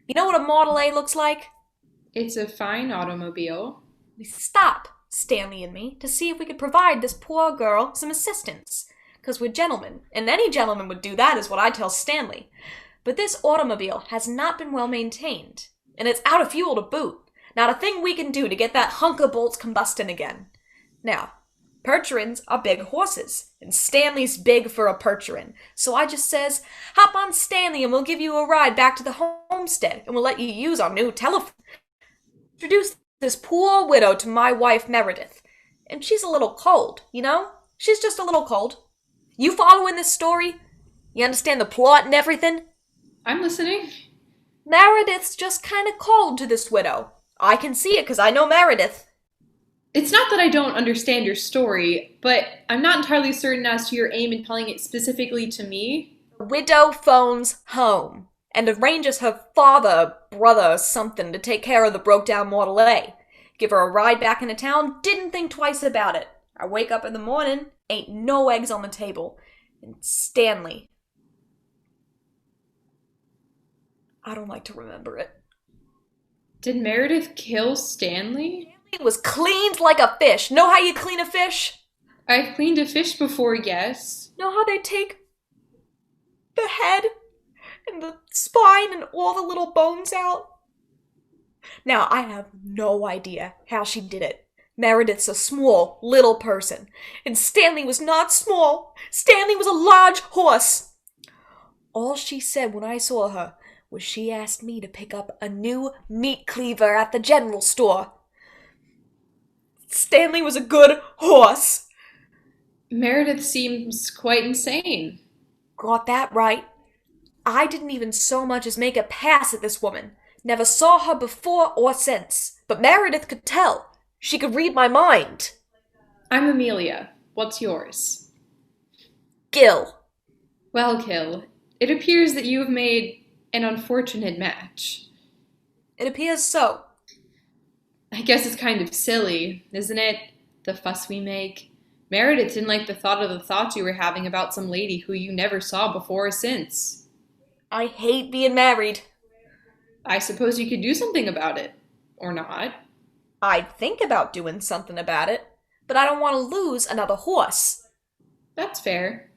You know what a Model A looks like? It's a fine automobile. We stopped, Stanley and me, to see if we could provide this poor girl some assistance. 'Cause we're gentlemen, and any gentleman would do that, is what I tell Stanley. But this automobile has not been well maintained, and it's out of fuel to boot. Not a thing we can do to get that hunk of bolts combusting again. Now, percherons are big horses, and Stanley's big for a percheron. So I just says, hop on Stanley and we'll give you a ride back to the homestead, and we'll let you use our new telephone. Introduce this poor widow to my wife Meredith. And she's a little cold, you know? She's just a little cold. You following this story? You understand the plot and everything? I'm listening. Meredith's just kind of cold to this widow. I can see it because I know Meredith. It's not that I don't understand your story, but I'm not entirely certain as to your aim in telling it specifically to me. The widow phones home and arranges her father, brother, or something to take care of the broke-down Model A. Give her a ride back into town, didn't think twice about it. I wake up in the morning, ain't no eggs on the table. And Stanley. I don't like to remember it. Did Meredith kill Stanley? Stanley was cleaned like a fish. Know how you clean a fish? I've cleaned a fish before, yes. Know how they take the head and the spine and all the little bones out? Now, I have no idea how she did it. Meredith's a small, little person, and Stanley was not small. Stanley was a large horse. All she said when I saw her was she asked me to pick up a new meat cleaver at the general store. Stanley was a good horse. Meredith seems quite insane. Got that right. I didn't even so much as make a pass at this woman. Never saw her before or since. But Meredith could tell. She could read my mind. I'm Amelia. What's yours? Gil. Well, Gil, it appears that you have made an unfortunate match. It appears so. I guess it's kind of silly, isn't it? The fuss we make. Meredith didn't like the thought of the thoughts you were having about some lady who you never saw before or since. I hate being married. I suppose you could do something about it. Or not. I'd think about doing something about it, but I don't want to lose another horse. That's fair.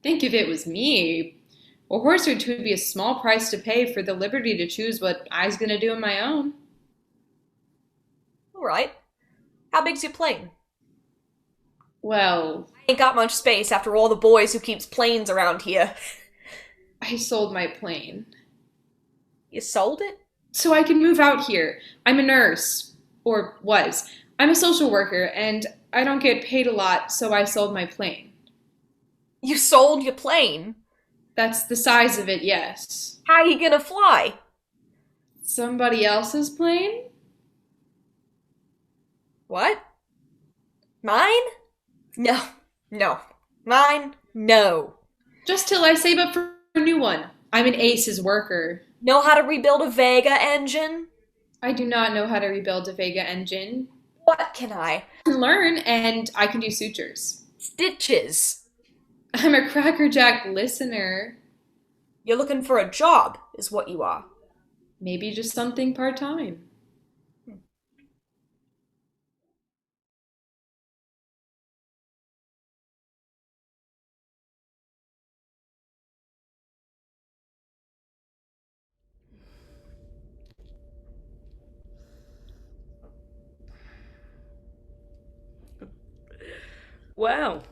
Think if it was me. A horse or two would be a small price to pay for the liberty to choose what I was going to do on my own. All right. How big's your plane? Well, ain't got much space after all the boys who keeps planes around here. I sold my plane. You sold it? So I can move out here. I'm a nurse. Or was. I'm a social worker, and I don't get paid a lot, so I sold my plane. You sold your plane? That's the size of it, yes. How you gonna fly? Somebody else's plane? What? Mine? No. Mine? No. Just till I save up for a new one. I'm an ACES worker. Know how to rebuild a Vega engine? I do not know how to rebuild a Vega engine. What can I? Learn, and I can do sutures. Stitches. I'm a crackerjack listener. You're looking for a job, is what you are. Maybe just something part-time. Wow.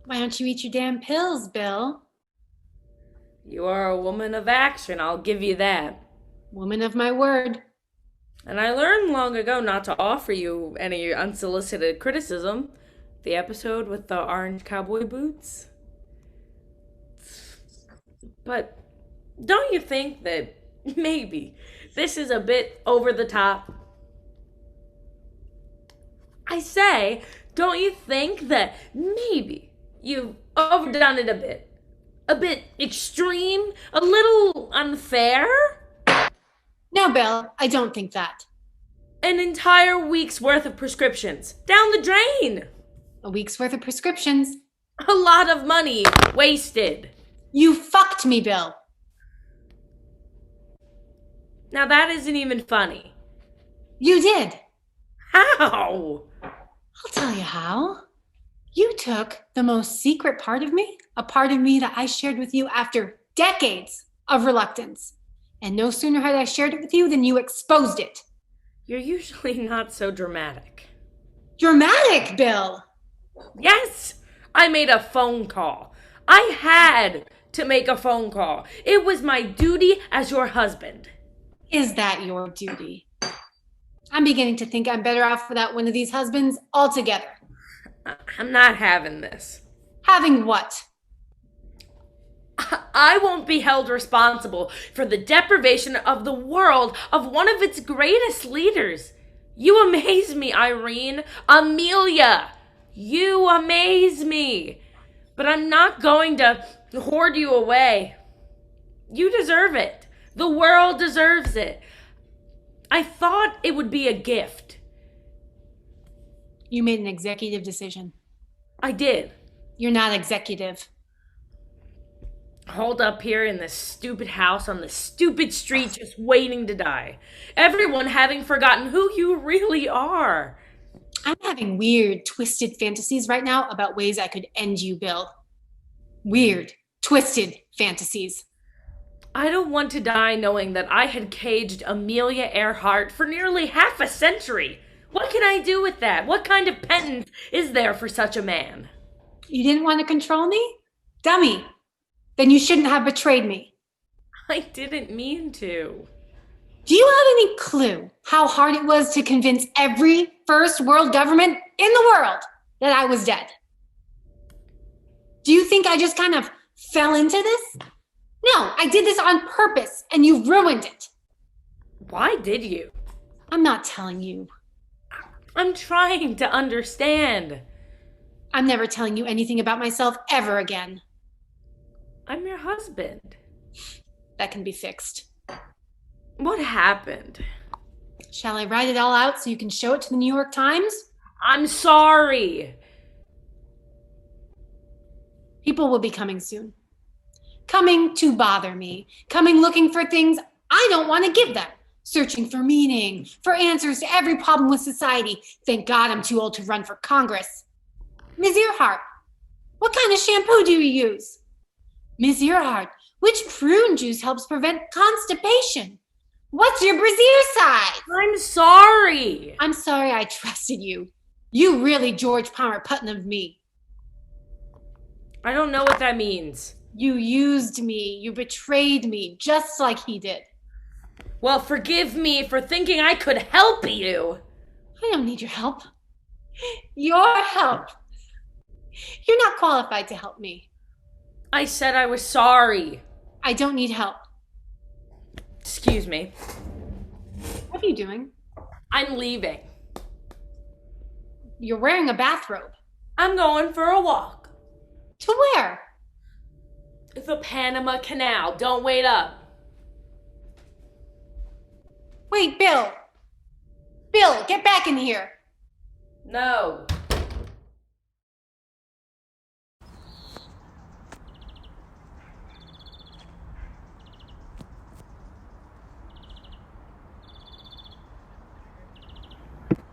Why don't you eat your damn pills, Bill? You are a woman of action, I'll give you that. Woman of my word. And I learned long ago not to offer you any unsolicited criticism. The episode with the orange cowboy boots. But don't you think that maybe this is a bit over the top? I say, don't you think that maybe you've overdone it a bit? A bit extreme? A little unfair? No, Bill, I don't think that. An entire week's worth of prescriptions. Down the drain. A week's worth of prescriptions. A lot of money wasted. You fucked me, Bill. Now that isn't even funny. You did. How? I'll tell you how. You took the most secret part of me, a part of me that I shared with you after decades of reluctance. And no sooner had I shared it with you than you exposed it. You're usually not so dramatic. Dramatic, Bill! Yes, I made a phone call. I had to make a phone call. It was my duty as your husband. Is that your duty? I'm beginning to think I'm better off without one of these husbands altogether. I'm not having this. Having what? I won't be held responsible for the deprivation of the world of one of its greatest leaders. You amaze me, Irene. Amelia, you amaze me. But I'm not going to hoard you away. You deserve it. The world deserves it. I thought it would be a gift. You made an executive decision. I did. You're not executive. Holed up here in this stupid house on this stupid street just waiting to die. Everyone having forgotten who you really are. I'm having weird, twisted fantasies right now about ways I could end you, Bill. Weird, twisted fantasies. I don't want to die knowing that I had caged Amelia Earhart for nearly half a century. What can I do with that? What kind of penance is there for such a man? You didn't want to control me? Dummy. Then you shouldn't have betrayed me. I didn't mean to. Do you have any clue how hard it was to convince every first world government in the world that I was dead? Do you think I just kind of fell into this? No, I did this on purpose, and you ruined it. Why did you? I'm not telling you. I'm trying to understand. I'm never telling you anything about myself ever again. I'm your husband. That can be fixed. What happened? Shall I write it all out so you can show it to the New York Times? I'm sorry. People will be coming soon. Coming to bother me. Coming looking for things I don't want to give them. Searching for meaning, for answers to every problem with society. Thank God I'm too old to run for Congress. Ms. Earhart, what kind of shampoo do you use? Ms. Earhart, which prune juice helps prevent constipation? What's your brassiere size? I'm sorry. I'm sorry I trusted you. You really George Palmer Putnam'd me. I don't know what that means. You used me. You betrayed me, just like he did. Well, forgive me for thinking I could help you. I don't need your help. Your help. You're not qualified to help me. I said I was sorry. I don't need help. Excuse me. What are you doing? I'm leaving. You're wearing a bathrobe. I'm going for a walk. To where? The Panama Canal. Don't wait up. Wait, Bill. Bill, get back in here. No.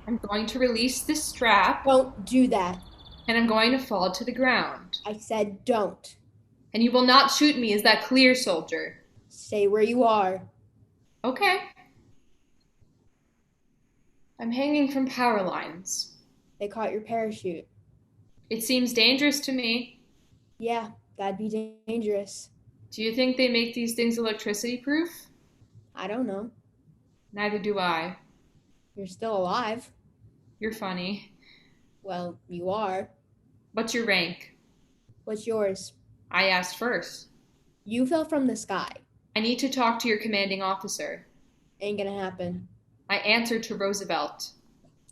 I'm going to release this strap, Don't do that. and I'm going to fall to the ground. I said don't. And you will not shoot me, is that clear, soldier? Stay where you are. Okay. I'm hanging from power lines. They caught your parachute. It seems dangerous to me. Yeah, that'd be dangerous. Do you think they make these things electricity proof? I don't know. Neither do I. You're still alive. You're funny. Well, you are. What's your rank? What's yours? I asked first. You fell from the sky. I need to talk to your commanding officer. Ain't gonna happen. I answered to Roosevelt.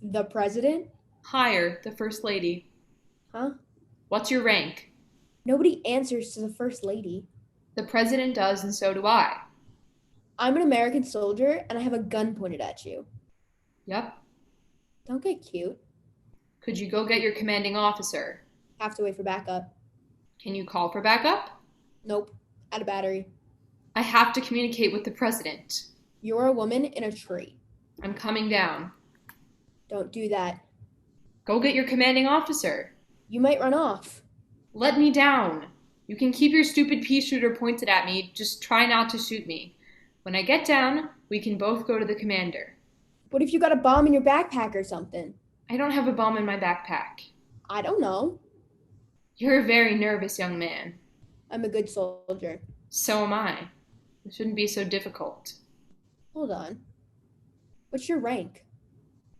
The president? Higher, the first lady. Huh? What's your rank? Nobody answers to the first lady. The president does, and so do I. I'm an American soldier, and I have a gun pointed at you. Yep. Don't get cute. Could you go get your commanding officer? Have to wait for backup. Can you call for backup? Nope. Out of battery. I have to communicate with the president. You're a woman in a tree. I'm coming down. Don't do that. Go get your commanding officer. You might run off. Let me down. You can keep your stupid pea shooter pointed at me. Just try not to shoot me. When I get down, we can both go to the commander. What if you got a bomb in your backpack or something? I don't have a bomb in my backpack. I don't know. You're a very nervous young man. I'm a good soldier. So am I. It shouldn't be so difficult. Hold on. What's your rank?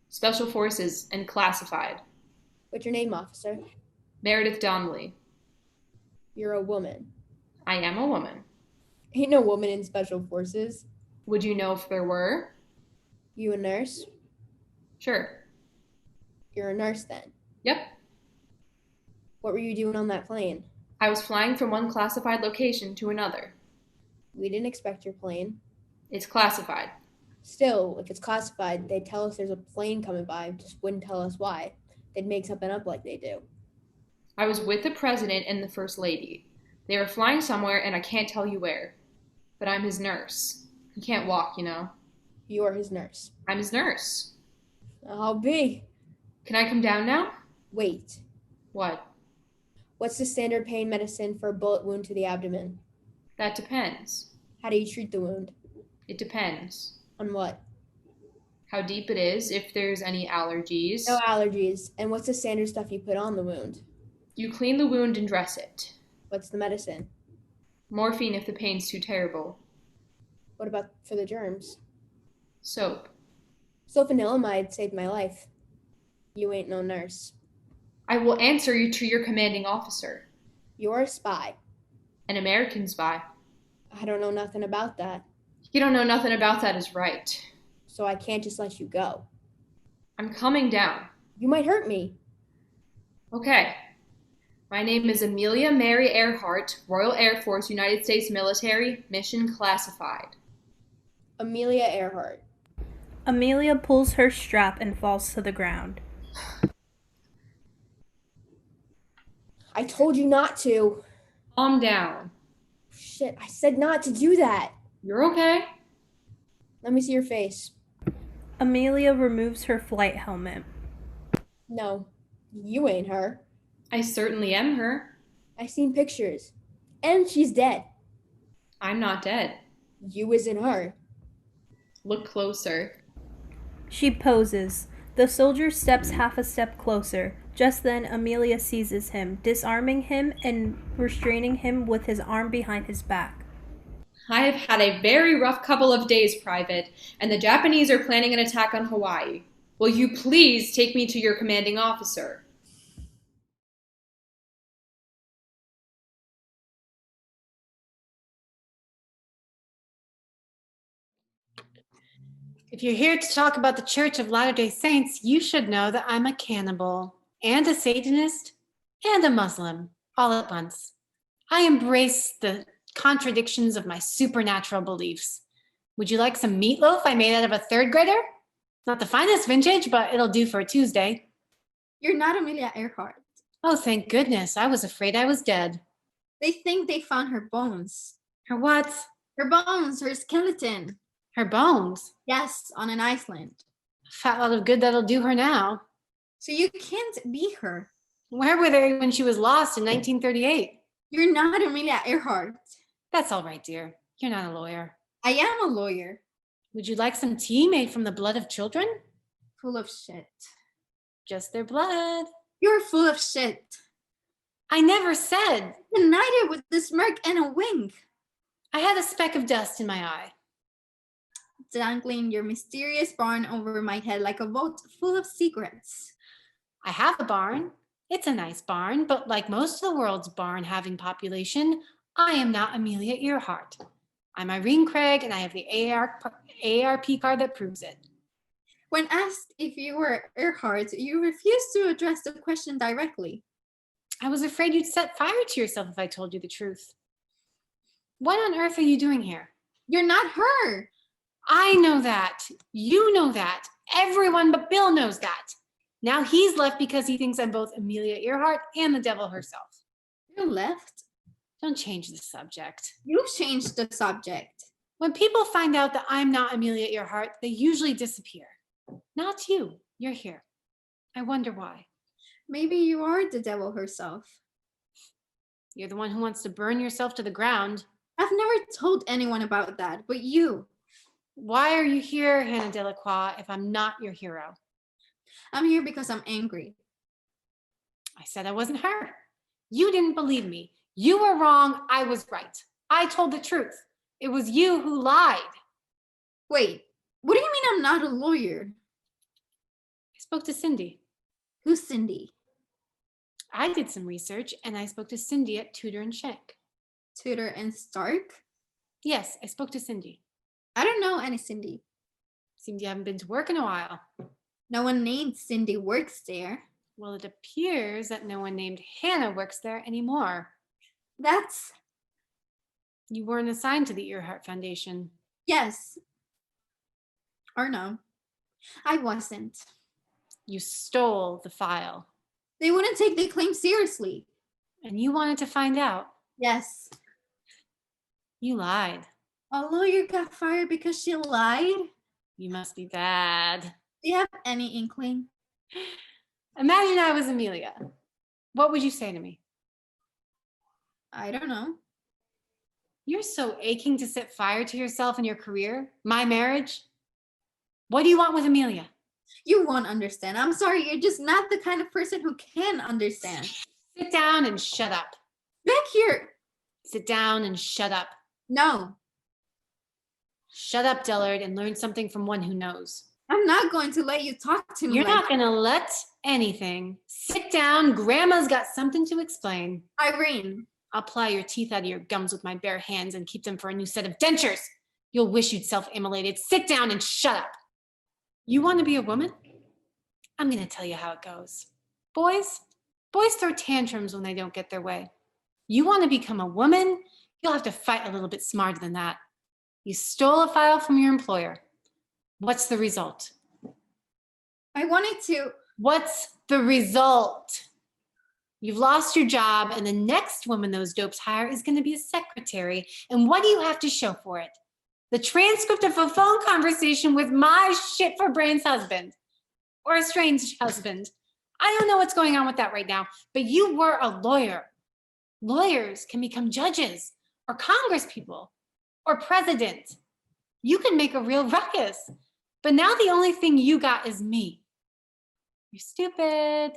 Special Forces and classified. What's your name, officer? Meredith Donnelly. You're a woman. I am a woman. Ain't no woman in special forces. Would you know if there were? You a nurse? Sure. You're a nurse then. Yep. What were you doing on that plane? I was flying from one classified location to another. We didn't expect your plane. It's classified. Still, if it's classified, they'd tell us there's a plane coming by, just wouldn't tell us why. They'd make something up like they do. I was with the president and the first lady. They were flying somewhere and I can't tell you where. But I'm his nurse. He can't walk, you know. You're his nurse. I'm his nurse. I'll be. Can I come down now? Wait. What? What's the standard pain medicine for a bullet wound to the abdomen? That depends. How do you treat the wound? It depends. On what? How deep it is, if there's any allergies. No allergies. And what's the standard stuff you put on the wound? You clean the wound and dress it. What's the medicine? Morphine if the pain's too terrible. What about for the germs? Soap. Sulfanilamide saved my life. You ain't no nurse. I will answer you to your commanding officer. You're a spy. An American spy. I don't know nothing about that. You don't know nothing about that is right. So I can't just let you go. I'm coming down. You might hurt me. Okay. My name is Amelia Mary Earhart, Royal Air Force, United States Military, mission classified. Amelia Earhart. Amelia pulls her strap and falls to the ground. I told you not to. Calm down. Shit, I said not to do that. You're okay. Let me see your face. Amelia removes her flight helmet. No, you ain't her. I certainly am her. I seen pictures. And she's dead. I'm not dead. You isn't her. Look closer. She poses. The soldier steps half a step closer. Just then, Amelia seizes him, disarming him and restraining him with his arm behind his back. I have had a very rough couple of days, Private, and the Japanese are planning an attack on Hawaii. Will you please take me to your commanding officer? If you're here to talk about the Church of Latter-day Saints, you should know that I'm a cannibal and a Satanist and a Muslim all at once. I embrace the contradictions of my supernatural beliefs. Would you like some meatloaf I made out of a third grader? Not the finest vintage, but it'll do for a Tuesday. You're not Amelia Earhart. Oh, thank goodness. I was afraid I was dead. They think they found her bones. Her what? Her bones, her skeleton. Her bones? Yes, on an island. A fat lot of good that'll do her now. So you can't be her. Where were they when she was lost in 1938? You're not Amelia Earhart. That's all right, dear. You're not a lawyer. I am a lawyer. Would you like some tea made from the blood of children? Full of shit. Just their blood. You're full of shit. I never said. Denied it with a smirk and a wink. I had a speck of dust in my eye. Dangling your mysterious barn over my head like a vault full of secrets. I have a barn. It's a nice barn, but like most of the world's barn-having population, I am not Amelia Earhart. I'm Irene Craig, and I have the ARP card that proves it. When asked if you were Earhart, you refused to address the question directly. I was afraid you'd set fire to yourself if I told you the truth. What on earth are you doing here? You're not her. I know that. You know that. Everyone but Bill knows that. Now he's left because he thinks I'm both Amelia Earhart and the devil herself. You left? Don't change the subject. You changed the subject. When people find out that I'm not Amelia Earhart, they usually disappear. Not you. You're here. I wonder why. Maybe you are the devil herself. You're the one who wants to burn yourself to the ground. I've never told anyone about that, but you. Why are you here, Hannah Delacroix, if I'm not your hero? I'm here because I'm angry. I said I wasn't her. You didn't believe me. You were wrong. I was right. I told the truth. It was you who lied. Wait, what do you mean I'm not a lawyer? I spoke to Cindy. Who's Cindy? I did some research, and I spoke to Cindy at Tudor and Shank. Tudor and Stark? Yes, I spoke to Cindy. I don't know any Cindy. Seems you haven't been to work in a while. No one named Cindy works there. Well, it appears that no one named Hannah works there anymore. That's... You weren't assigned to the Earhart Foundation. Yes. Or no. I wasn't. You stole the file. They wouldn't take the claim seriously. And you wanted to find out. Yes. You lied. A lawyer got fired because she lied? You must be bad. Do you have any inkling? Imagine I was Amelia. What would you say to me? I don't know. You're so aching to set fire to yourself and your career, my marriage. What do you want with Amelia? You won't understand. I'm sorry, you're just not the kind of person who can understand. Sit down and shut up. Back here. Sit down and shut up. No, Shut up, Dillard, and learn something from one who knows. I'm not going to let you talk to me. You're like not going to let anything. Sit down. Grandma's got something to explain. Irene. I'll ply your teeth out of your gums with my bare hands and keep them for a new set of dentures. You'll wish you'd self-immolated. Sit down and shut up. You want to be a woman? I'm going to tell you how it goes. Boys throw tantrums when they don't get their way. You want to become a woman? You'll have to fight a little bit smarter than that. You stole a file from your employer. What's the result? I wanted to. What's the result? You've lost your job, and the next woman those dopes hire is going to be a secretary. And what do you have to show for it? The transcript of a phone conversation with my shit for brains husband. Or a strange husband. I don't know what's going on with that right now, but you were a lawyer. Lawyers can become judges, or congresspeople, or president. You can make a real ruckus. But now the only thing you got is me. You're stupid.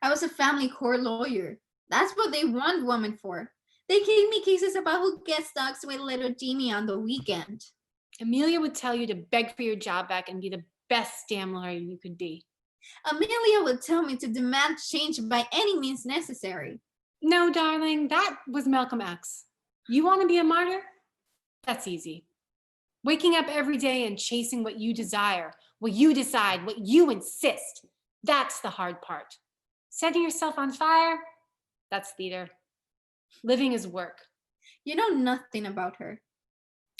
I was a family court lawyer. That's what they want women for. They gave me cases about who gets dogs with little Jimmy on the weekend. Amelia would tell you to beg for your job back and be the best damn lawyer you could be. Amelia would tell me to demand change by any means necessary. No, darling, that was Malcolm X. You want to be a martyr? That's easy. Waking up every day and chasing what you desire, what you decide, what you insist. That's the hard part. Setting yourself on fire, that's theater. Living is work. You know nothing about her.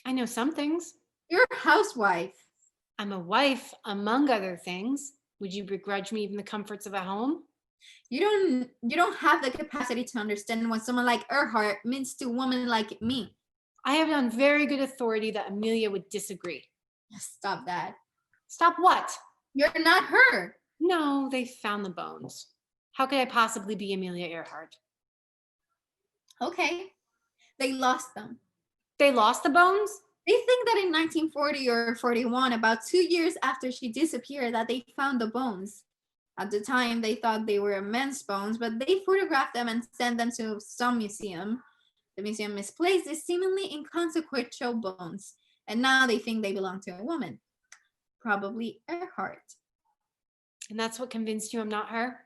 I know some things. You're a housewife. I'm a wife, among other things. Would you begrudge me even the comforts of a home? You don't have the capacity to understand what someone like Earhart means to a woman like me. I have it on very good authority that Amelia would disagree. Stop that. Stop what? You're not her. No, they found the bones. How could I possibly be Amelia Earhart? Okay. They lost them. They lost the bones? They think that in 1940 or 41, about 2 years after she disappeared, that they found the bones. At the time, they thought they were men's bones, but they photographed them and sent them to some museum. The museum misplaced these seemingly inconsequential bones, and now they think they belong to a woman. Probably Earhart. And that's what convinced you I'm not her?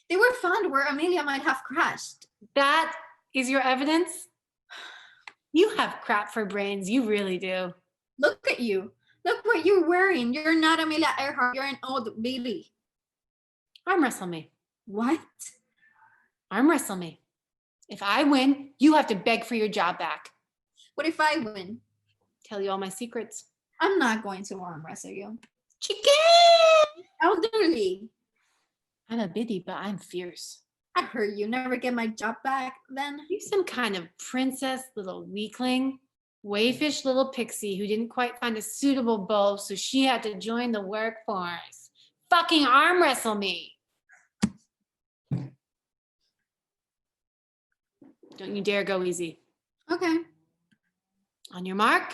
They were found where Amelia might have crashed. That is your evidence? You have crap for brains, you really do. Look at you. Look what you're wearing. You're not Amelia Earhart. You're an old Billy. Arm wrestle me. What? Arm wrestle me. If I win, you have to beg for your job back. What if I win? Tell you all my secrets. I'm not going to arm wrestle you. Chicken! Elderly. I'm a biddy, but I'm fierce. I heard you never get my job back then. You some kind of princess little weakling. Wayfish little pixie who didn't quite find a suitable beau, so she had to join the workforce. Fucking arm wrestle me. Don't you dare go easy. Okay. On your mark.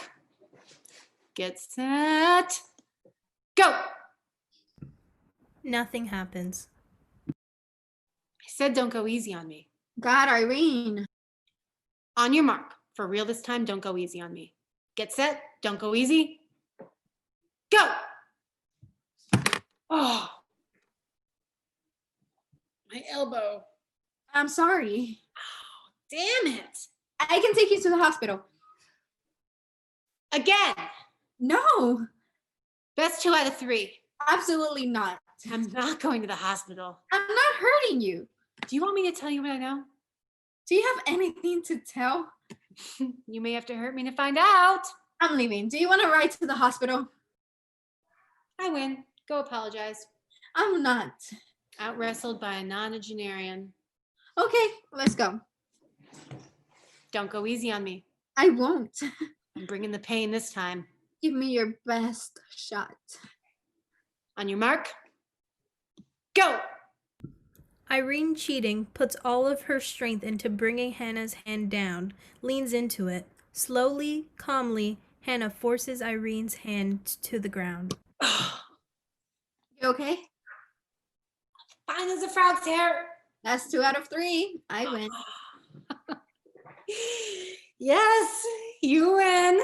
Get set. Go! Nothing happens. I said don't go easy on me. God, Irene. On your mark. For real this time, don't go easy on me. Get set. Don't go easy. Go! Oh. My elbow. I'm sorry. Oh, damn it. I can take you to the hospital. Again. No. Best 2 out of 3. Absolutely not. I'm not going to the hospital. I'm not hurting you. Do you want me to tell you what I know? Do you have anything to tell? You may have to hurt me to find out. I'm leaving. Do you want to ride to the hospital? I win. Go apologize. I'm not. Out wrestled by a nonagenarian. Okay, let's go. Don't go easy on me. I won't. I'm bringing the pain this time. Give me your best shot. On your mark. Go! Irene, cheating, puts all of her strength into bringing Hannah's hand down, leans into it. Slowly, calmly, Hannah forces Irene's hand to the ground. You okay? Fine as a frog's hair. That's 2 out of 3. I win. Yes, you win.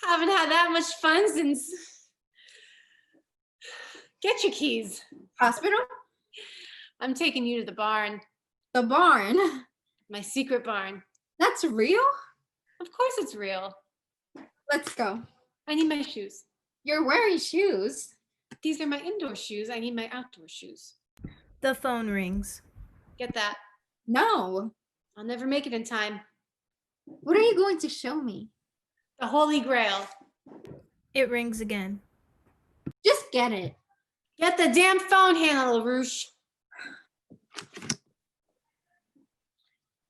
Haven't had that much fun since. Get your keys. Hospital? I'm taking you to the barn. The barn? My secret barn. That's real? Of course it's real. Let's go. I need my shoes. You're wearing shoes. These are my indoor shoes. I need my outdoor shoes. The phone rings. Get that? No. I'll never make it in time. What are you going to show me? The Holy Grail. It rings again. Just get it. Get the damn phone, Hannah LaRouche.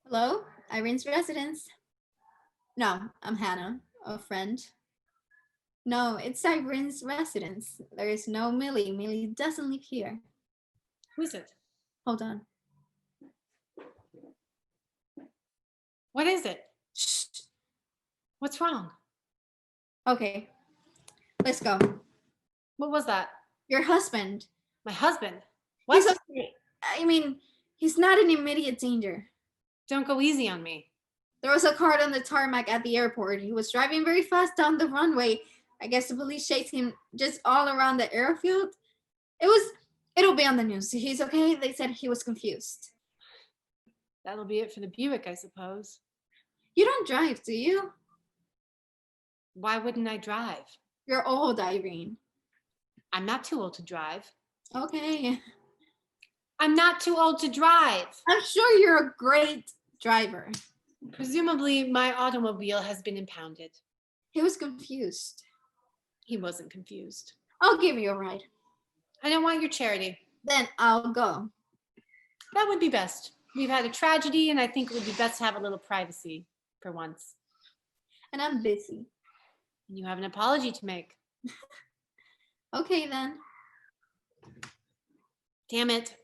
Hello? Irene's residence? No, I'm Hannah, a friend. No, it's Irene's residence. There is no Millie. Millie doesn't live here. Who is it? Hold on. What is it? Shh. What's wrong? Okay, let's go. What was that? Your husband. My husband? What? He's okay. I mean, he's not in immediate danger. Don't go easy on me. There was a car on the tarmac at the airport. He was driving very fast down the runway. I guess the police chased him just all around the airfield. It'll be on the news. He's okay. They said he was confused. That'll be it for the Buick, I suppose. You don't drive, do you? Why wouldn't I drive? You're old, Irene. I'm not too old to drive. Okay. I'm not too old to drive. I'm sure you're a great driver. Presumably, my automobile has been impounded. He was confused. He wasn't confused. I'll give you a ride. I don't want your charity. Then I'll go. That would be best. We've had a tragedy, and I think it would be best to have a little privacy for once. And I'm busy. And you have an apology to make. Okay, then. Damn it.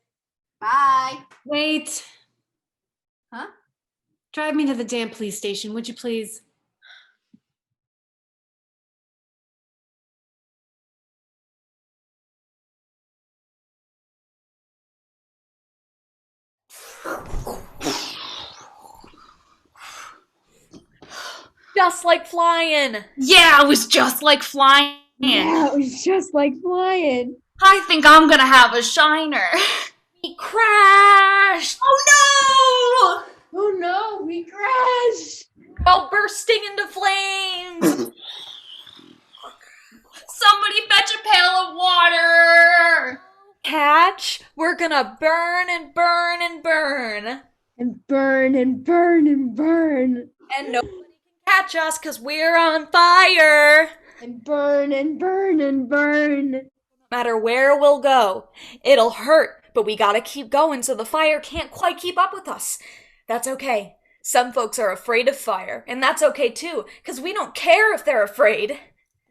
Bye. Wait. Huh? Drive me to the damn police station, would you please? Just like flying. Yeah, it was just like flying. Yeah, it was just like flying. I think I'm gonna have a shiner. We crashed. Oh Oh no, we crashed. All bursting into flames. Somebody fetch a pail of water! Catch, we're gonna burn and burn and burn. And burn and burn and burn. And nobody can catch us because we're on fire. And burn and burn and burn. No matter where we'll go, it'll hurt, but we gotta keep going so the fire can't quite keep up with us. That's okay. Some folks are afraid of fire, and that's okay too, because we don't care if they're afraid.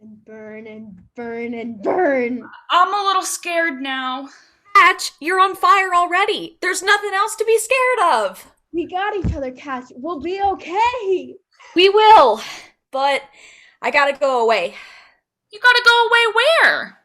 And burn and burn and burn. I'm a little scared now. Catch, you're on fire already. There's nothing else to be scared of. We got each other, Catch. We'll be okay. We will, but I gotta go away. You gotta go away where?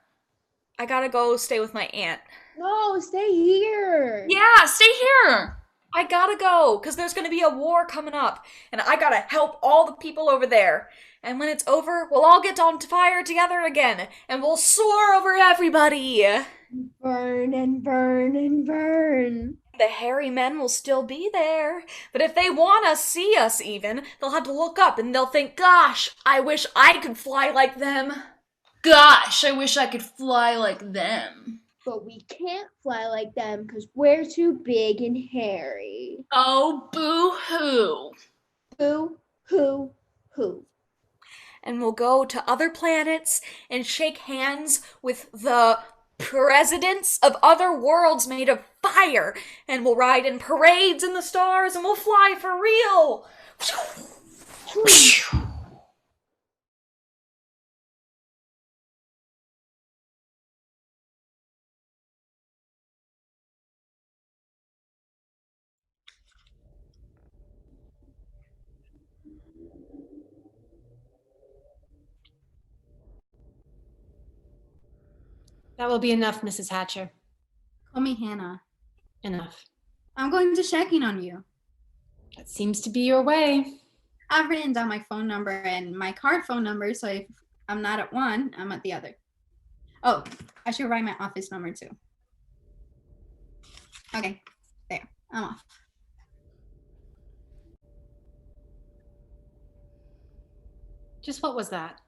I gotta go stay with my aunt. No, stay here. Yeah, stay here. I gotta go, because there's gonna be a war coming up, and I gotta help all the people over there. And when it's over, we'll all get on fire together again, and we'll soar over everybody. Burn and burn and burn. The hairy men will still be there, but if they want to see us even, they'll have to look up and they'll think, gosh, I wish I could fly like them. Gosh, I wish I could fly like them. But we can't fly like them because we're too big and hairy. Oh, boo-hoo. Boo, hoo, hoo. And we'll go to other planets and shake hands with the presidents of other worlds made of fire, and we'll ride in parades in the stars, and we'll fly for real. That will be enough, Mrs. Hatcher. Call me Hannah. Enough. I'm going to check in on you. That seems to be your way. I've written down my phone number and my card phone number, so if I'm not at one, I'm at the other. Oh, I should write my office number too. Okay, there, I'm off. Just what was that?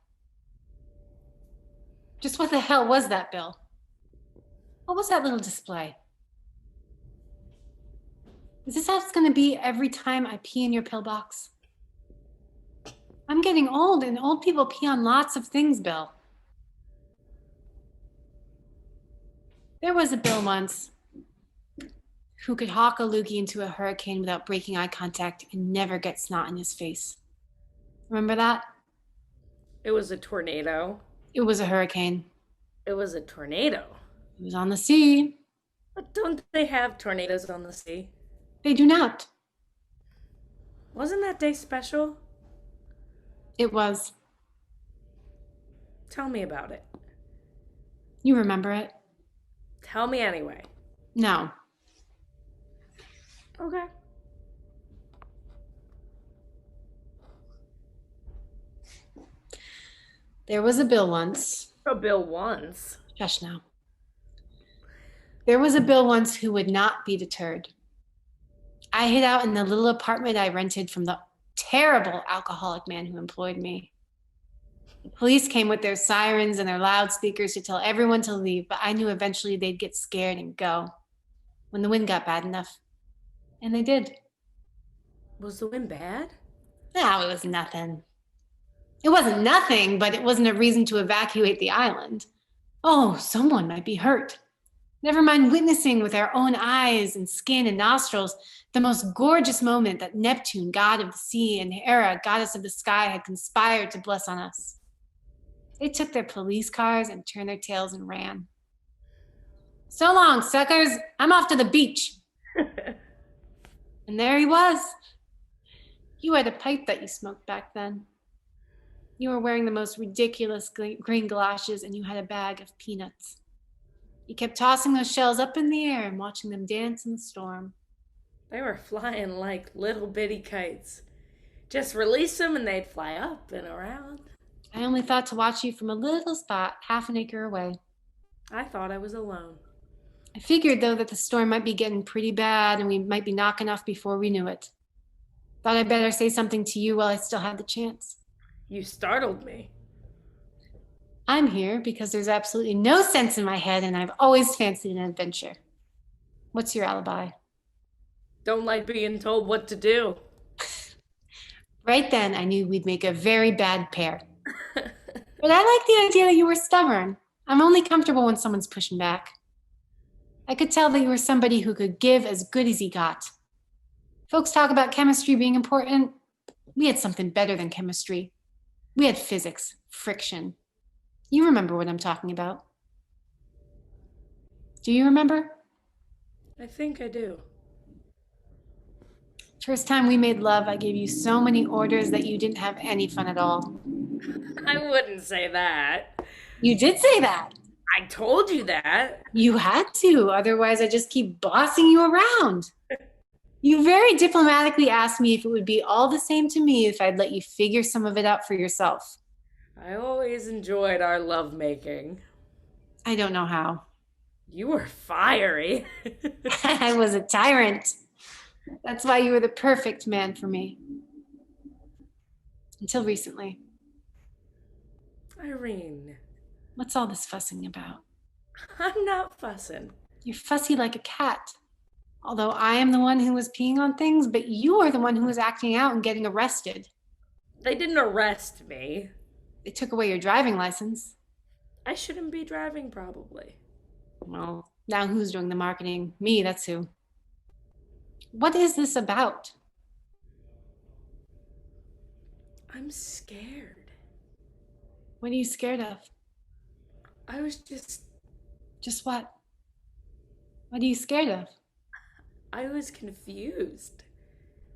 Just what the hell was that, Bill? What was that little display? Is this how it's gonna be every time I pee in your pillbox? I'm getting old, and old people pee on lots of things, Bill. There was a Bill once who could hawk a loogie into a hurricane without breaking eye contact and never get snot in his face. Remember that? It was a tornado. It was a hurricane. It was a tornado. It was on the sea. But don't they have tornadoes on the sea? They do not. Wasn't that day special? It was. Tell me about it. You remember it? Tell me anyway. No. Okay. There was a Bill once. A Bill once? Shush now. There was a Bill once who would not be deterred. I hid out in the little apartment I rented from the terrible alcoholic man who employed me. The police came with their sirens and their loudspeakers to tell everyone to leave, but I knew eventually they'd get scared and go when the wind got bad enough. And they did. Was the wind bad? No, it was nothing. It wasn't nothing, but it wasn't a reason to evacuate the island. Oh, someone might be hurt. Never mind witnessing with our own eyes and skin and nostrils the most gorgeous moment that Neptune, god of the sea, and Hera, goddess of the sky, had conspired to bless on us. They took their police cars and turned their tails and ran. So long, suckers. I'm off to the beach. And there he was. You had a pipe that you smoked back then. You were wearing the most ridiculous green galoshes, and you had a bag of peanuts. You kept tossing those shells up in the air and watching them dance in the storm. They were flying like little bitty kites. Just release them and they'd fly up and around. I only thought to watch you from a little spot half an acre away. I thought I was alone. I figured, though, that the storm might be getting pretty bad and we might be knocking off before we knew it. Thought I'd better say something to you while I still had the chance. You startled me. I'm here because there's absolutely no sense in my head, and I've always fancied an adventure. What's your alibi? Don't like being told what to do. Right then, I knew we'd make a very bad pair. But I like the idea that you were stubborn. I'm only comfortable when someone's pushing back. I could tell that you were somebody who could give as good as he got. Folks talk about chemistry being important. We had something better than chemistry. We had physics, friction. You remember what I'm talking about. Do you remember? I think I do. First time we made love, I gave you so many orders that you didn't have any fun at all. I wouldn't say that. You did say that. I told you that. You had to, otherwise I just keep bossing you around. You very diplomatically asked me if it would be all the same to me if I'd let you figure some of it out for yourself. I always enjoyed our lovemaking. I don't know how. You were fiery. I was a tyrant. That's why you were the perfect man for me. Until recently. Irene. What's all this fussing about? I'm not fussing. You're fussy like a cat. Although I am the one who was peeing on things, but you are the one who was acting out and getting arrested. They didn't arrest me. They took away your driving license. I shouldn't be driving, probably. Well, now who's doing the marketing? Me, that's who. What is this about? I'm scared. What are you scared of? I was just... Just what? What are you scared of? I was confused.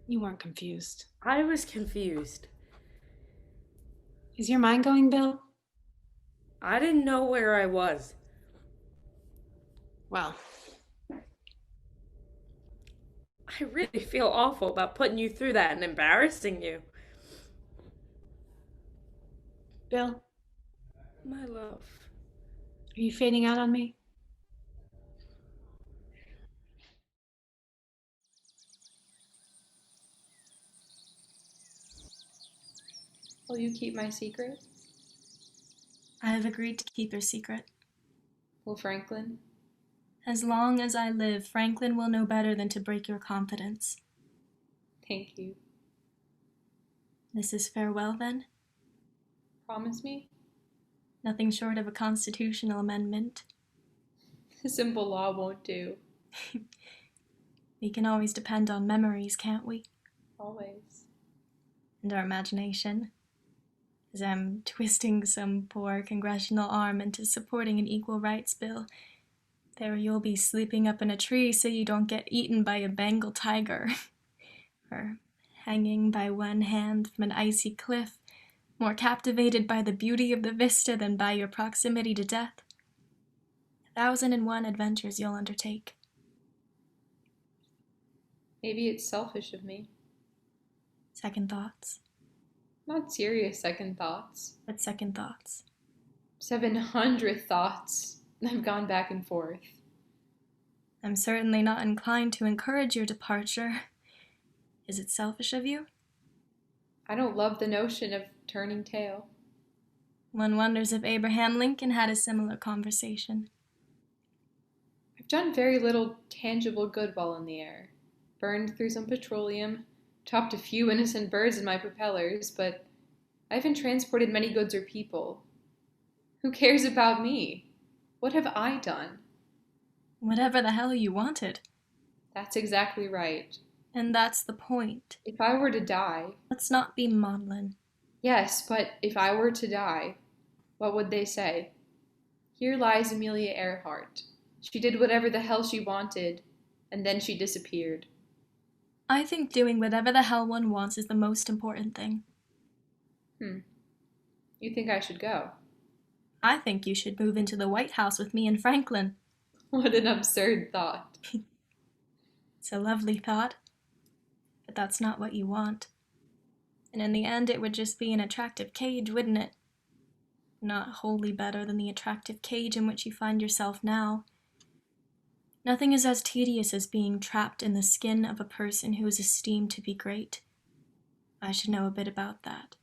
You weren't confused. I was confused. Is your mind going, Bill? I didn't know where I was. Well, I really feel awful about putting you through that and embarrassing you. Bill, My love. are you fading out on me? Will you keep my secret? I have agreed to keep your secret. Will Franklin? As long as I live, Franklin will know better than to break your confidence. Thank you. This is farewell, then? Promise me? Nothing short of a constitutional amendment. A simple law won't do. We can always depend on memories, can't we? Always. And our imagination. As I'm twisting some poor congressional arm into supporting an equal rights bill, there you'll be sleeping up in a tree so you don't get eaten by a Bengal tiger. Or hanging by one hand from an icy cliff, more captivated by the beauty of the vista than by your proximity to death. 1,001 adventures you'll undertake. Maybe it's selfish of me. Second thoughts. Not serious second thoughts. But second thoughts. 700 thoughts. I've gone back and forth. I'm certainly not inclined to encourage your departure. Is it selfish of you? I don't love the notion of turning tail. One wonders if Abraham Lincoln had a similar conversation. I've done very little tangible good while in the air. Burned through some petroleum, chopped a few innocent birds in my propellers, but I haven't transported many goods or people. Who cares about me? What have I done? Whatever the hell you wanted. That's exactly right. And that's the point. If I were to die... Let's not be maudlin. Yes, but if I were to die, what would they say? Here lies Amelia Earhart. She did whatever the hell she wanted, and then she disappeared. I think doing whatever the hell one wants is the most important thing. You think I should go? I think you should move into the White House with me and Franklin. What an absurd thought. It's a lovely thought. But that's not what you want. And in the end, it would just be an attractive cage, wouldn't it? Not wholly better than the attractive cage in which you find yourself now. Nothing is as tedious as being trapped in the skin of a person who is esteemed to be great. I should know a bit about that.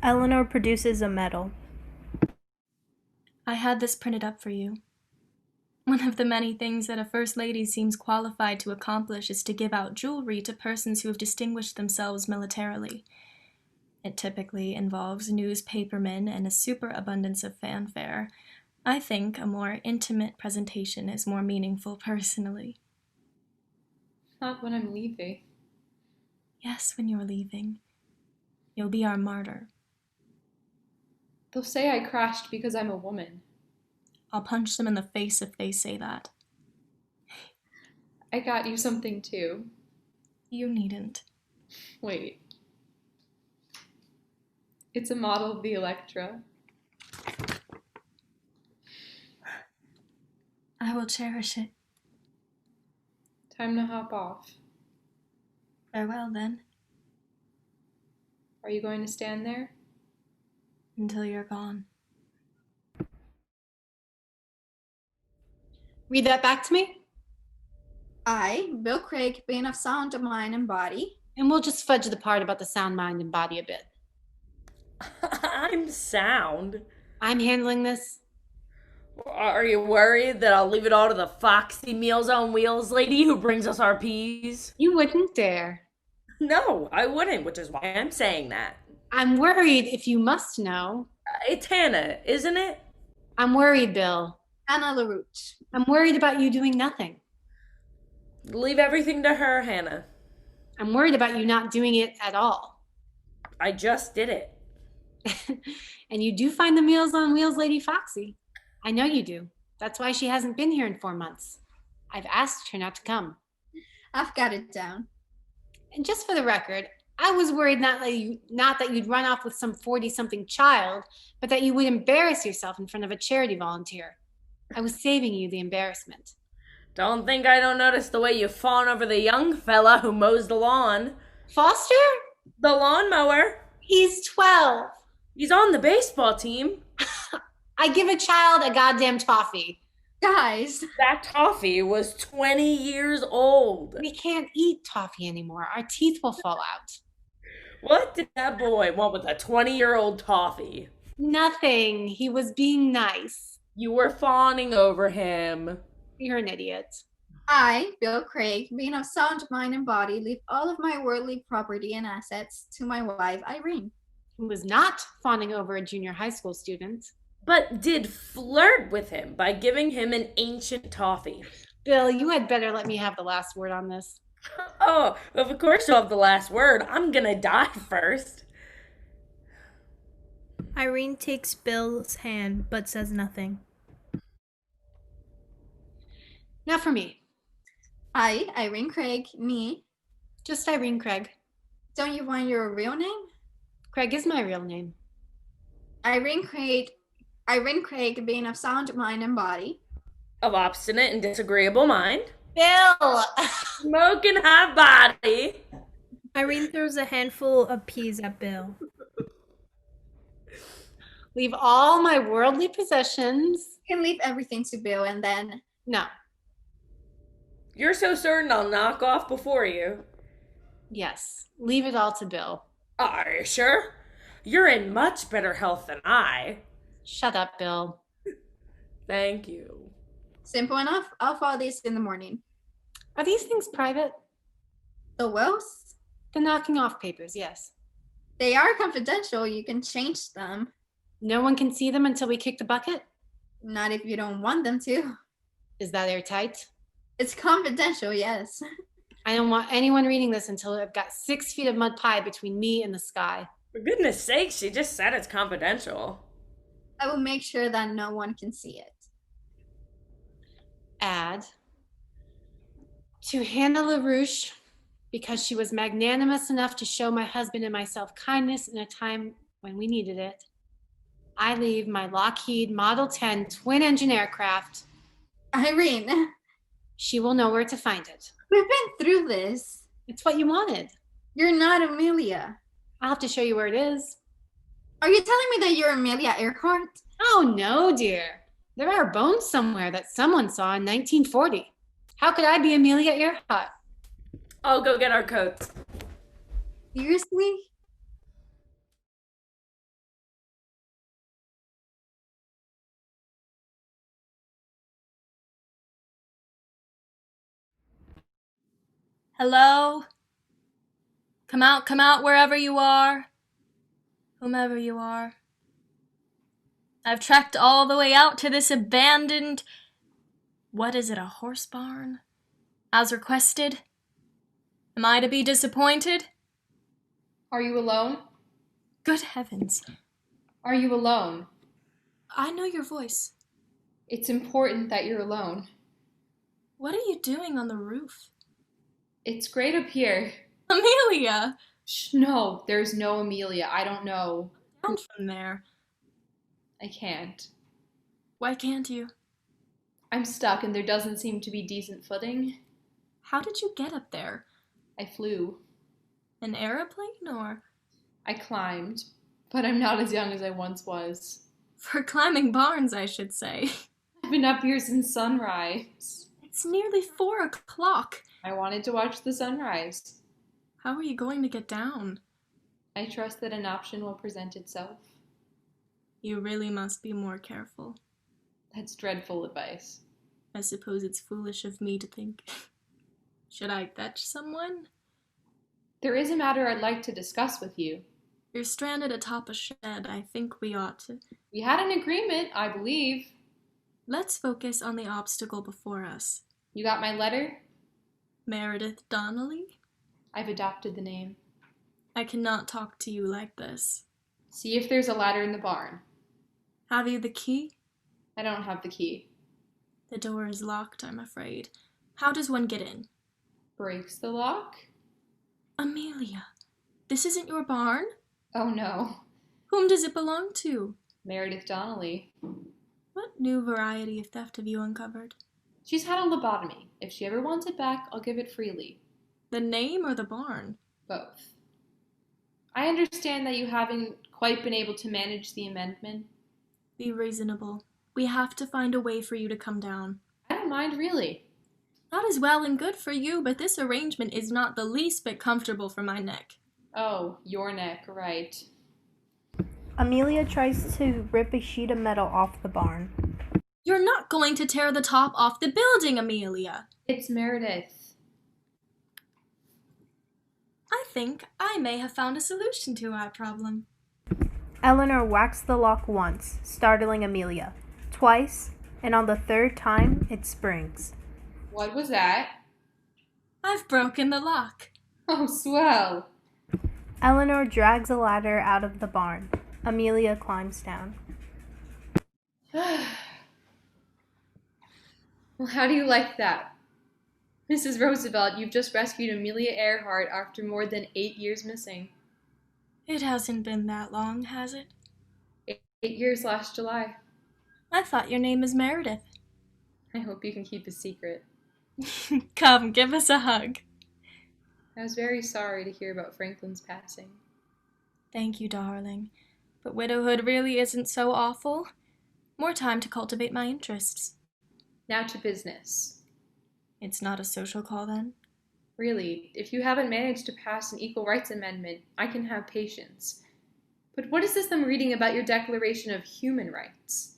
Eleanor produces a medal. I had this printed up for you. One of the many things that a First Lady seems qualified to accomplish is to give out jewelry to persons who have distinguished themselves militarily. It typically involves newspapermen and a superabundance of fanfare. I think a more intimate presentation is more meaningful personally. Not when I'm leaving. Yes, when you're leaving. You'll be our martyr. They'll say I crashed because I'm a woman. I'll punch them in the face if they say that. I got you something too. You needn't. Wait. It's a model of the Electra. I will cherish it. Time to hop off. Farewell, then. Are you going to stand there? Until you're gone. Read that back to me, I, Bill Craig, being of sound mind and body. and we'll just fudge the part about the sound mind and body a bit. I'm sound. I'm handling this. Are you worried that I'll leave it all to the foxy Meals on Wheels lady who brings us our peas? You wouldn't dare. No, I wouldn't, which is why I'm saying that. I'm worried, if you must know. It's Hannah, isn't it? I'm worried, Bill. Anna LaRouche. I'm worried about you doing nothing. Leave everything to her, Hannah. I'm worried about you not doing it at all. I just did it. And you do find the Meals on Wheels lady foxy. I know you do. That's why she hasn't been here in 4 months. I've asked her not to come. I've got it down. And just for the record, I was worried not that you'd run off with some 40-something child, but that you would embarrass yourself in front of a charity volunteer. I was saving you the embarrassment. Don't think I don't notice the way you fawn over the young fella who mows the lawn. Foster? The lawnmower. He's 12. He's on the baseball team. I give a child a goddamn toffee. Guys, That toffee was 20 years old. We can't eat toffee anymore. Our teeth will fall out. What did that boy want with a 20-year-old toffee? Nothing. He was being nice. You were fawning over him. You're an idiot. I, Bill Craig, being of sound mind and body, leave all of my worldly property and assets to my wife, Irene. Who was not fawning over a junior high school student. But did flirt with him by giving him an ancient toffee. Bill, you had better let me have the last word on this. Oh, of course you'll have the last word. I'm gonna die first. Irene takes Bill's hand but says nothing. Now for me. I, Irene Craig, me. Just Irene Craig. Don't you want your real name? Craig is my real name. Irene Craig, being of sound mind and body. Of obstinate and disagreeable mind. Bill! Smoking hot body. Irene throws a handful of peas at Bill. Leave all my worldly possessions. You can leave everything to Bill and then... No. You're so certain I'll knock off before you. Yes. Leave it all to Bill. Are you sure? You're in much better health than I. Shut up, Bill. Thank you. Simple enough. I'll file these in the morning. Are these things private? The wills? The knocking off papers, yes. They are confidential. You can change them. No one can see them until we kick the bucket? Not if you don't want them to. Is that airtight? It's confidential, yes. I don't want anyone reading this until I've got 6 feet of mud pie between me and the sky. For goodness sake, she just said it's confidential. I will make sure that no one can see it. Add to Hannah LaRouche, because she was magnanimous enough to show my husband and myself kindness in a time when we needed it. I leave my Lockheed Model 10 twin-engine aircraft. Irene, She will know where to find it. we've been through this. It's what you wanted. You're not Amelia. I'll have to show you where it is. Are you telling me that you're Amelia Earhart? Oh, no, dear. There are bones somewhere that someone saw in 1940. How could I be Amelia Earhart? I'll go get our coats. Seriously? Hello? Come out wherever you are. Whomever you are. I've trekked all the way out to this abandoned... What is it, a horse barn? As requested? Am I to be disappointed? Are you alone? Good heavens. Are you alone? I know your voice. It's important that you're alone. What are you doing on the roof? It's great up here. Amelia! Shh, no, there's no Amelia. I don't know. Down from there. I can't. Why can't you? I'm stuck and there doesn't seem to be decent footing. How did you get up there? I flew. An aeroplane or? I climbed, but I'm not as young as I once was. For climbing barns, I should say. I've been up here since sunrise. It's nearly 4 o'clock. I wanted to watch the sunrise. How are you going to get down? I trust that an option will present itself. You really must be more careful. That's dreadful advice. I suppose it's foolish of me to think. Should I fetch someone? There is a matter I'd like to discuss with you. You're stranded atop a shed. I think we ought to. We had an agreement, I believe. Let's focus on the obstacle before us. You got my letter? Meredith Donnelly? I've adopted the name. I cannot talk to you like this. See if there's a ladder in the barn. Have you the key? I don't have the key. The door is locked, I'm afraid. How does one get in? Breaks the lock? Amelia, this isn't your barn? Oh no. Whom does it belong to? Meredith Donnelly. What new variety of theft have you uncovered? She's had a lobotomy. If she ever wants it back, I'll give it freely. The name or the barn? Both. I understand that you haven't quite been able to manage the amendment. Be reasonable. We have to find a way for you to come down. I don't mind, really. That is well and good for you, but this arrangement is not the least bit comfortable for my neck. Oh, your neck, right. Amelia tries to rip a sheet of metal off the barn. You're not going to tear the top off the building, Amelia. It's Meredith. I think I may have found a solution to our problem. Eleanor whacks the lock once, startling Amelia. Twice, and on the third time, it springs. What was that? I've broken the lock. Oh, swell. Eleanor drags a ladder out of the barn. Amelia climbs down. Well, how do you like that? Mrs. Roosevelt, you've just rescued Amelia Earhart after more than 8 years missing. It hasn't been that long, has it? 8 years last July. I thought your name is Meredith. I hope you can keep a secret. Come, give us a hug. I was very sorry to hear about Franklin's passing. Thank you, darling. But widowhood really isn't so awful. More time to cultivate my interests. Now to business. It's not a social call, then? Really, if you haven't managed to pass an equal rights amendment, I can have patience. But what is this I'm reading about your Declaration of Human Rights?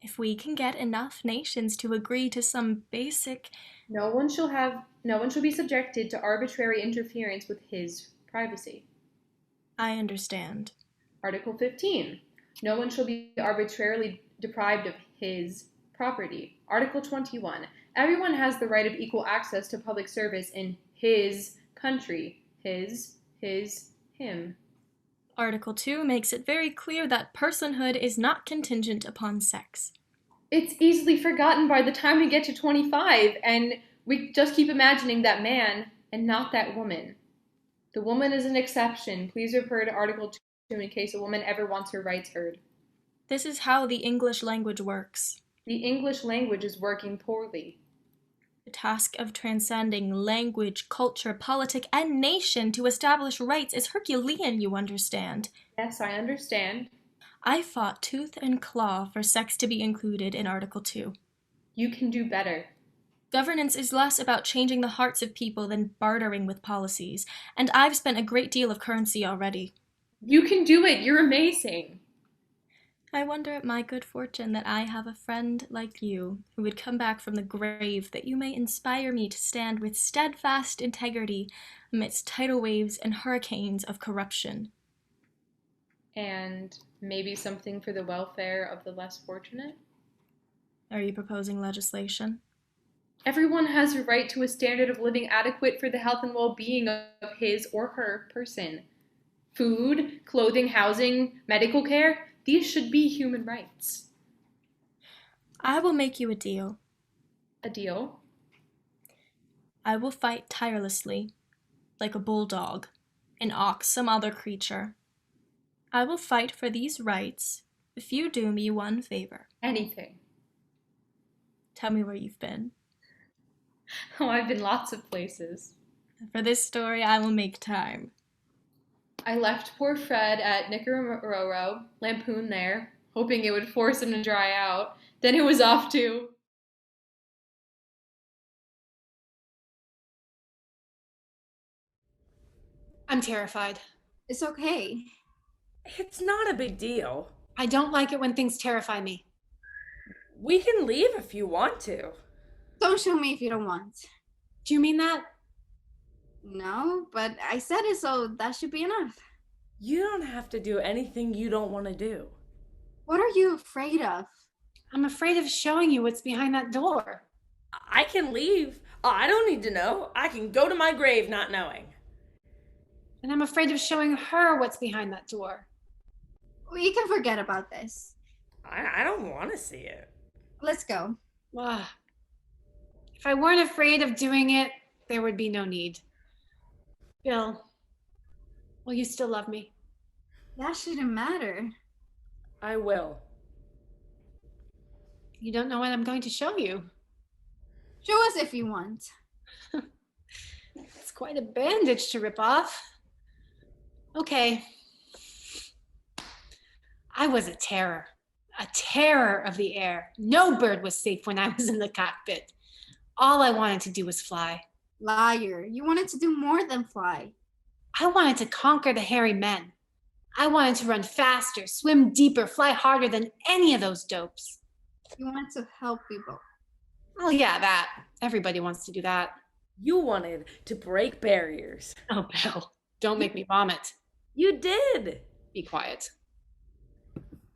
If we can get enough nations to agree to some basic... No one shall be subjected to arbitrary interference with his privacy. I understand. Article 15. No one shall be arbitrarily deprived of his property. Article 21. Everyone has the right of equal access to public service in his country. Him. Article 2 makes it very clear that personhood is not contingent upon sex. It's easily forgotten by the time we get to 25, and we just keep imagining that man and not that woman. The woman is an exception. Please refer to Article 2 in case a woman ever wants her rights heard. This is how the English language works. The English language is working poorly. The task of transcending language, culture, politic, and nation to establish rights is Herculean, you understand. Yes, I understand. I fought tooth and claw for sex to be included in Article 2. You can do better. Governance is less about changing the hearts of people than bartering with policies, and I've spent a great deal of currency already. You can do it. You're amazing. I wonder at my good fortune that I have a friend like you who would come back from the grave, that you may inspire me to stand with steadfast integrity amidst tidal waves and hurricanes of corruption. And maybe something for the welfare of the less fortunate? Are you proposing legislation? Everyone has a right to a standard of living adequate for the health and well-being of his or her person. Food, clothing, housing, medical care, these should be human rights. I will make you a deal. A deal? I will fight tirelessly, like a bulldog, an ox, some other creature. I will fight for these rights if you do me one favor. Anything. Tell me where you've been. Oh, I've been lots of places. For this story, I will make time. I left poor Fred at Nicaragua, lampooned there, hoping it would force him to dry out. Then it was off to... I'm terrified. It's okay. It's not a big deal. I don't like it when things terrify me. We can leave if you want to. Don't show me if you don't want. Do you mean that? No, but I said it, so that should be enough. You don't have to do anything you don't want to do. What are you afraid of? I'm afraid of showing you what's behind that door. I can leave. I don't need to know. I can go to my grave not knowing. And I'm afraid of showing her what's behind that door. We can forget about this. I don't want to see it. Let's go. Ugh. If I weren't afraid of doing it, there would be no need. Bill, will you still love me? That shouldn't matter. I will. You don't know what I'm going to show you. Show us if you want. It's quite a bandage to rip off. Okay. I was a terror of the air. No bird was safe when I was in the cockpit. All I wanted to do was fly. Liar, you wanted to do more than fly. I wanted to conquer the hairy men. I wanted to run faster, swim deeper, fly harder than any of those dopes. You wanted to help people. Oh yeah, that. Everybody wants to do that. You wanted to break barriers. Oh, Bill, don't make me vomit. You did. Be quiet.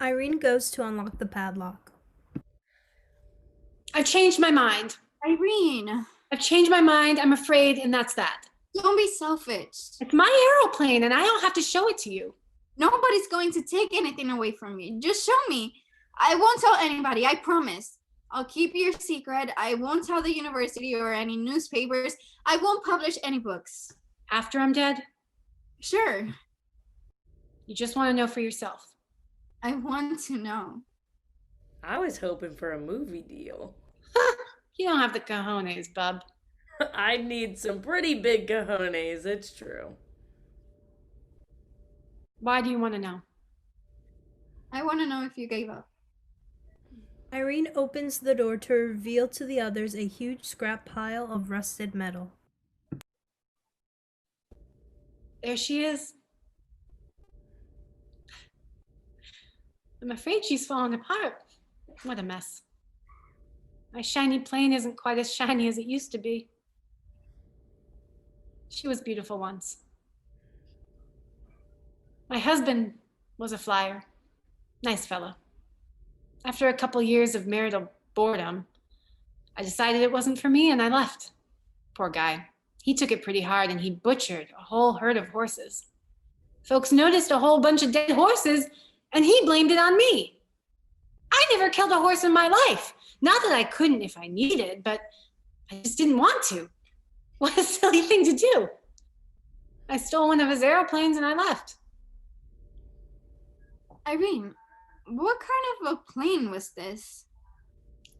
Irene goes to unlock the padlock. I've changed my mind. Irene, I've changed my mind. I'm afraid, and that's that. don't be selfish. It's my aeroplane, and I don't have to show it to you. Nobody's going to take anything away from you. Just show me. I won't tell anybody, I promise. I'll keep your secret. I won't tell the university or any newspapers. I won't publish any books. After I'm dead? Sure, You just want to know for yourself. I want to know. I was hoping for a movie deal. You don't have the cojones, bub. I need some pretty big cojones, it's true. Why do you want to know? I want to know if you gave up. Irene opens the door to reveal to the others a huge scrap pile of rusted metal. There she is. I'm afraid she's fallen apart. What a mess. My shiny plane isn't quite as shiny as it used to be. She was beautiful once. My husband was a flyer. Nice fellow. After a couple years of marital boredom, I decided it wasn't for me and I left. Poor guy. He took it pretty hard and he butchered a whole herd of horses. Folks noticed a whole bunch of dead horses and he blamed it on me. I never killed a horse in my life. Not that I couldn't if I needed, but I just didn't want to. What a silly thing to do. I stole one of his airplanes and I left. Irene, what kind of a plane was this?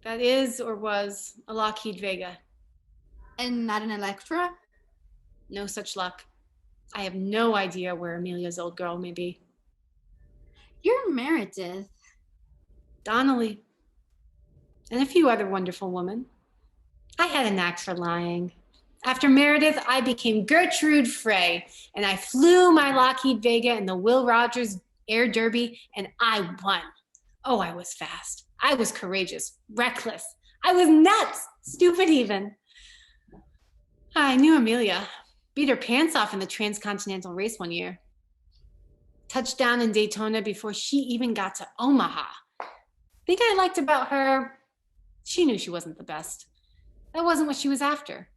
That is or was a Lockheed Vega. And not an Electra? No such luck. I have no idea where Amelia's old girl may be. You're Meredith. Donnelly. And a few other wonderful women. I had a knack for lying. After Meredith, I became Gertrude Frey, and I flew my Lockheed Vega in the Will Rogers Air Derby, and I won. Oh, I was fast. I was courageous, reckless. I was nuts, stupid even. I knew Amelia. Beat her pants off in the transcontinental race one year. Touchdown in Daytona before she even got to Omaha. Thing I liked about her, she knew she wasn't the best. That wasn't what she was after.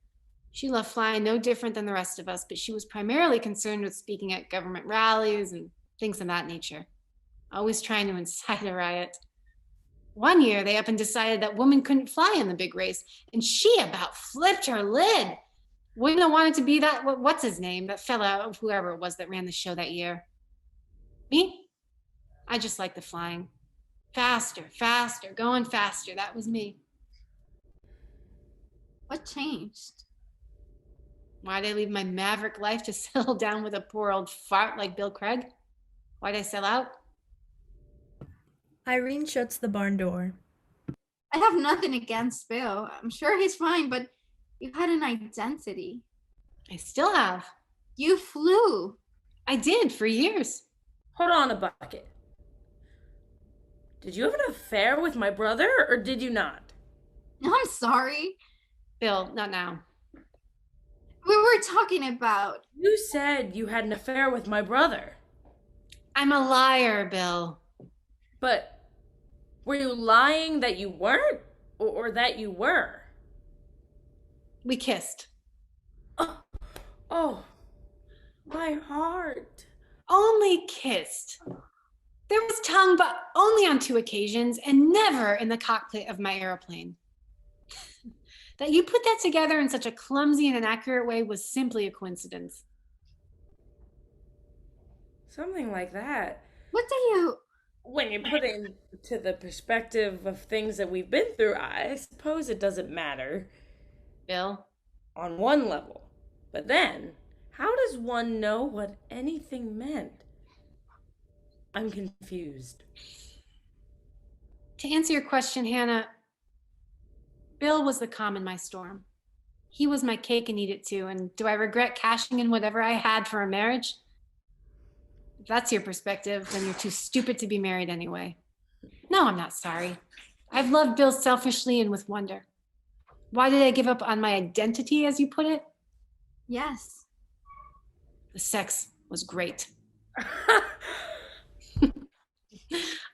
She loved flying no different than the rest of us, but she was primarily concerned with speaking at government rallies and things of that nature. Always trying to incite a riot. One year, they up and decided that women couldn't fly in the big race, and she about flipped her lid. Wouldn't have wanted to be that, what's his name, that fella, whoever it was that ran the show that year. Me? I just liked the flying. Faster, faster, going faster. That was me. What changed? Why'd I leave my maverick life to settle down with a poor old fart like Bill Craig? Why'd I sell out? Irene shuts the barn door. I have nothing against Bill. I'm sure he's fine, but you had an identity. I still have. You flew. I did for years. Hold on a bucket. Did you have an affair with my brother, or did you not? I'm sorry. Bill, not now. We were talking about. You said you had an affair with my brother. I'm a liar, Bill. But were you lying that you weren't, or that you were? We kissed. Oh, my heart. Only kissed. There was tongue, but only on 2 occasions, and never in the cockpit of my airplane. That you put that together in such a clumsy and inaccurate way was simply a coincidence. Something like that. What do you... When you put it into the perspective of things that we've been through, I suppose it doesn't matter Bill, on one level. But then, how does one know what anything meant? I'm confused. to answer your question, Hannah, Bill was the calm in my storm. He was my cake and eat it too. And do I regret cashing in whatever I had for a marriage? If that's your perspective, then you're too stupid to be married anyway. No, I'm not sorry. I've loved Bill selfishly and with wonder. Why did I give up on my identity, as you put it? Yes. The sex was great.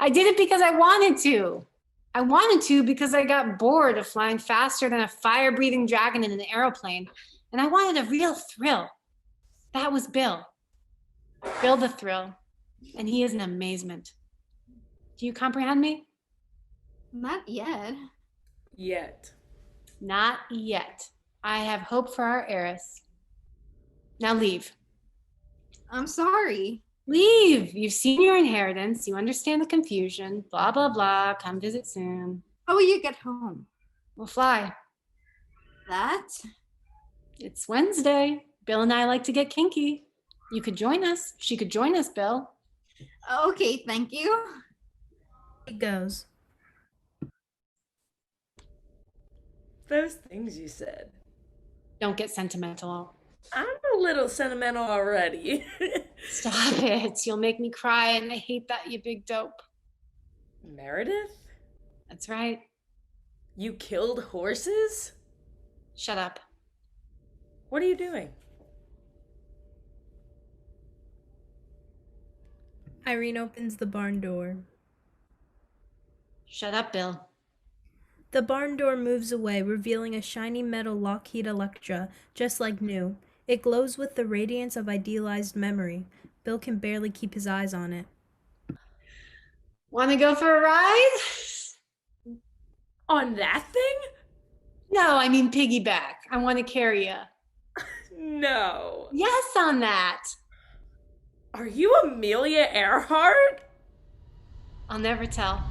I did it because I wanted to. I wanted to because I got bored of flying faster than a fire-breathing dragon in an aeroplane, and I wanted a real thrill. That was Bill. Bill the thrill, and he is an amazement. Do you comprehend me? Not yet. Yet. Not yet. I have hope for our heiress. Now leave. I'm sorry. Leave. You've seen your inheritance. You understand the confusion. Blah, blah, blah. Come visit soon. How will you get home? We'll fly. That? It's Wednesday. Bill and I like to get kinky. You could join us. She could join us, Bill. Okay, thank you. It goes. Those things you said. Don't get sentimental. I'm a little sentimental already. Stop it. You'll make me cry, and I hate that, you big dope. Meredith? That's right. You killed horses? Shut up. What are you doing? Irene opens the barn door. Shut up, Bill. The barn door moves away, revealing a shiny metal Lockheed Electra, just like new. It glows with the radiance of idealized memory. Bill can barely keep his eyes on it. Want to go for a ride? On that thing? No, I mean piggyback. I want to carry you. No. Yes, on that. Are you Amelia Earhart? I'll never tell.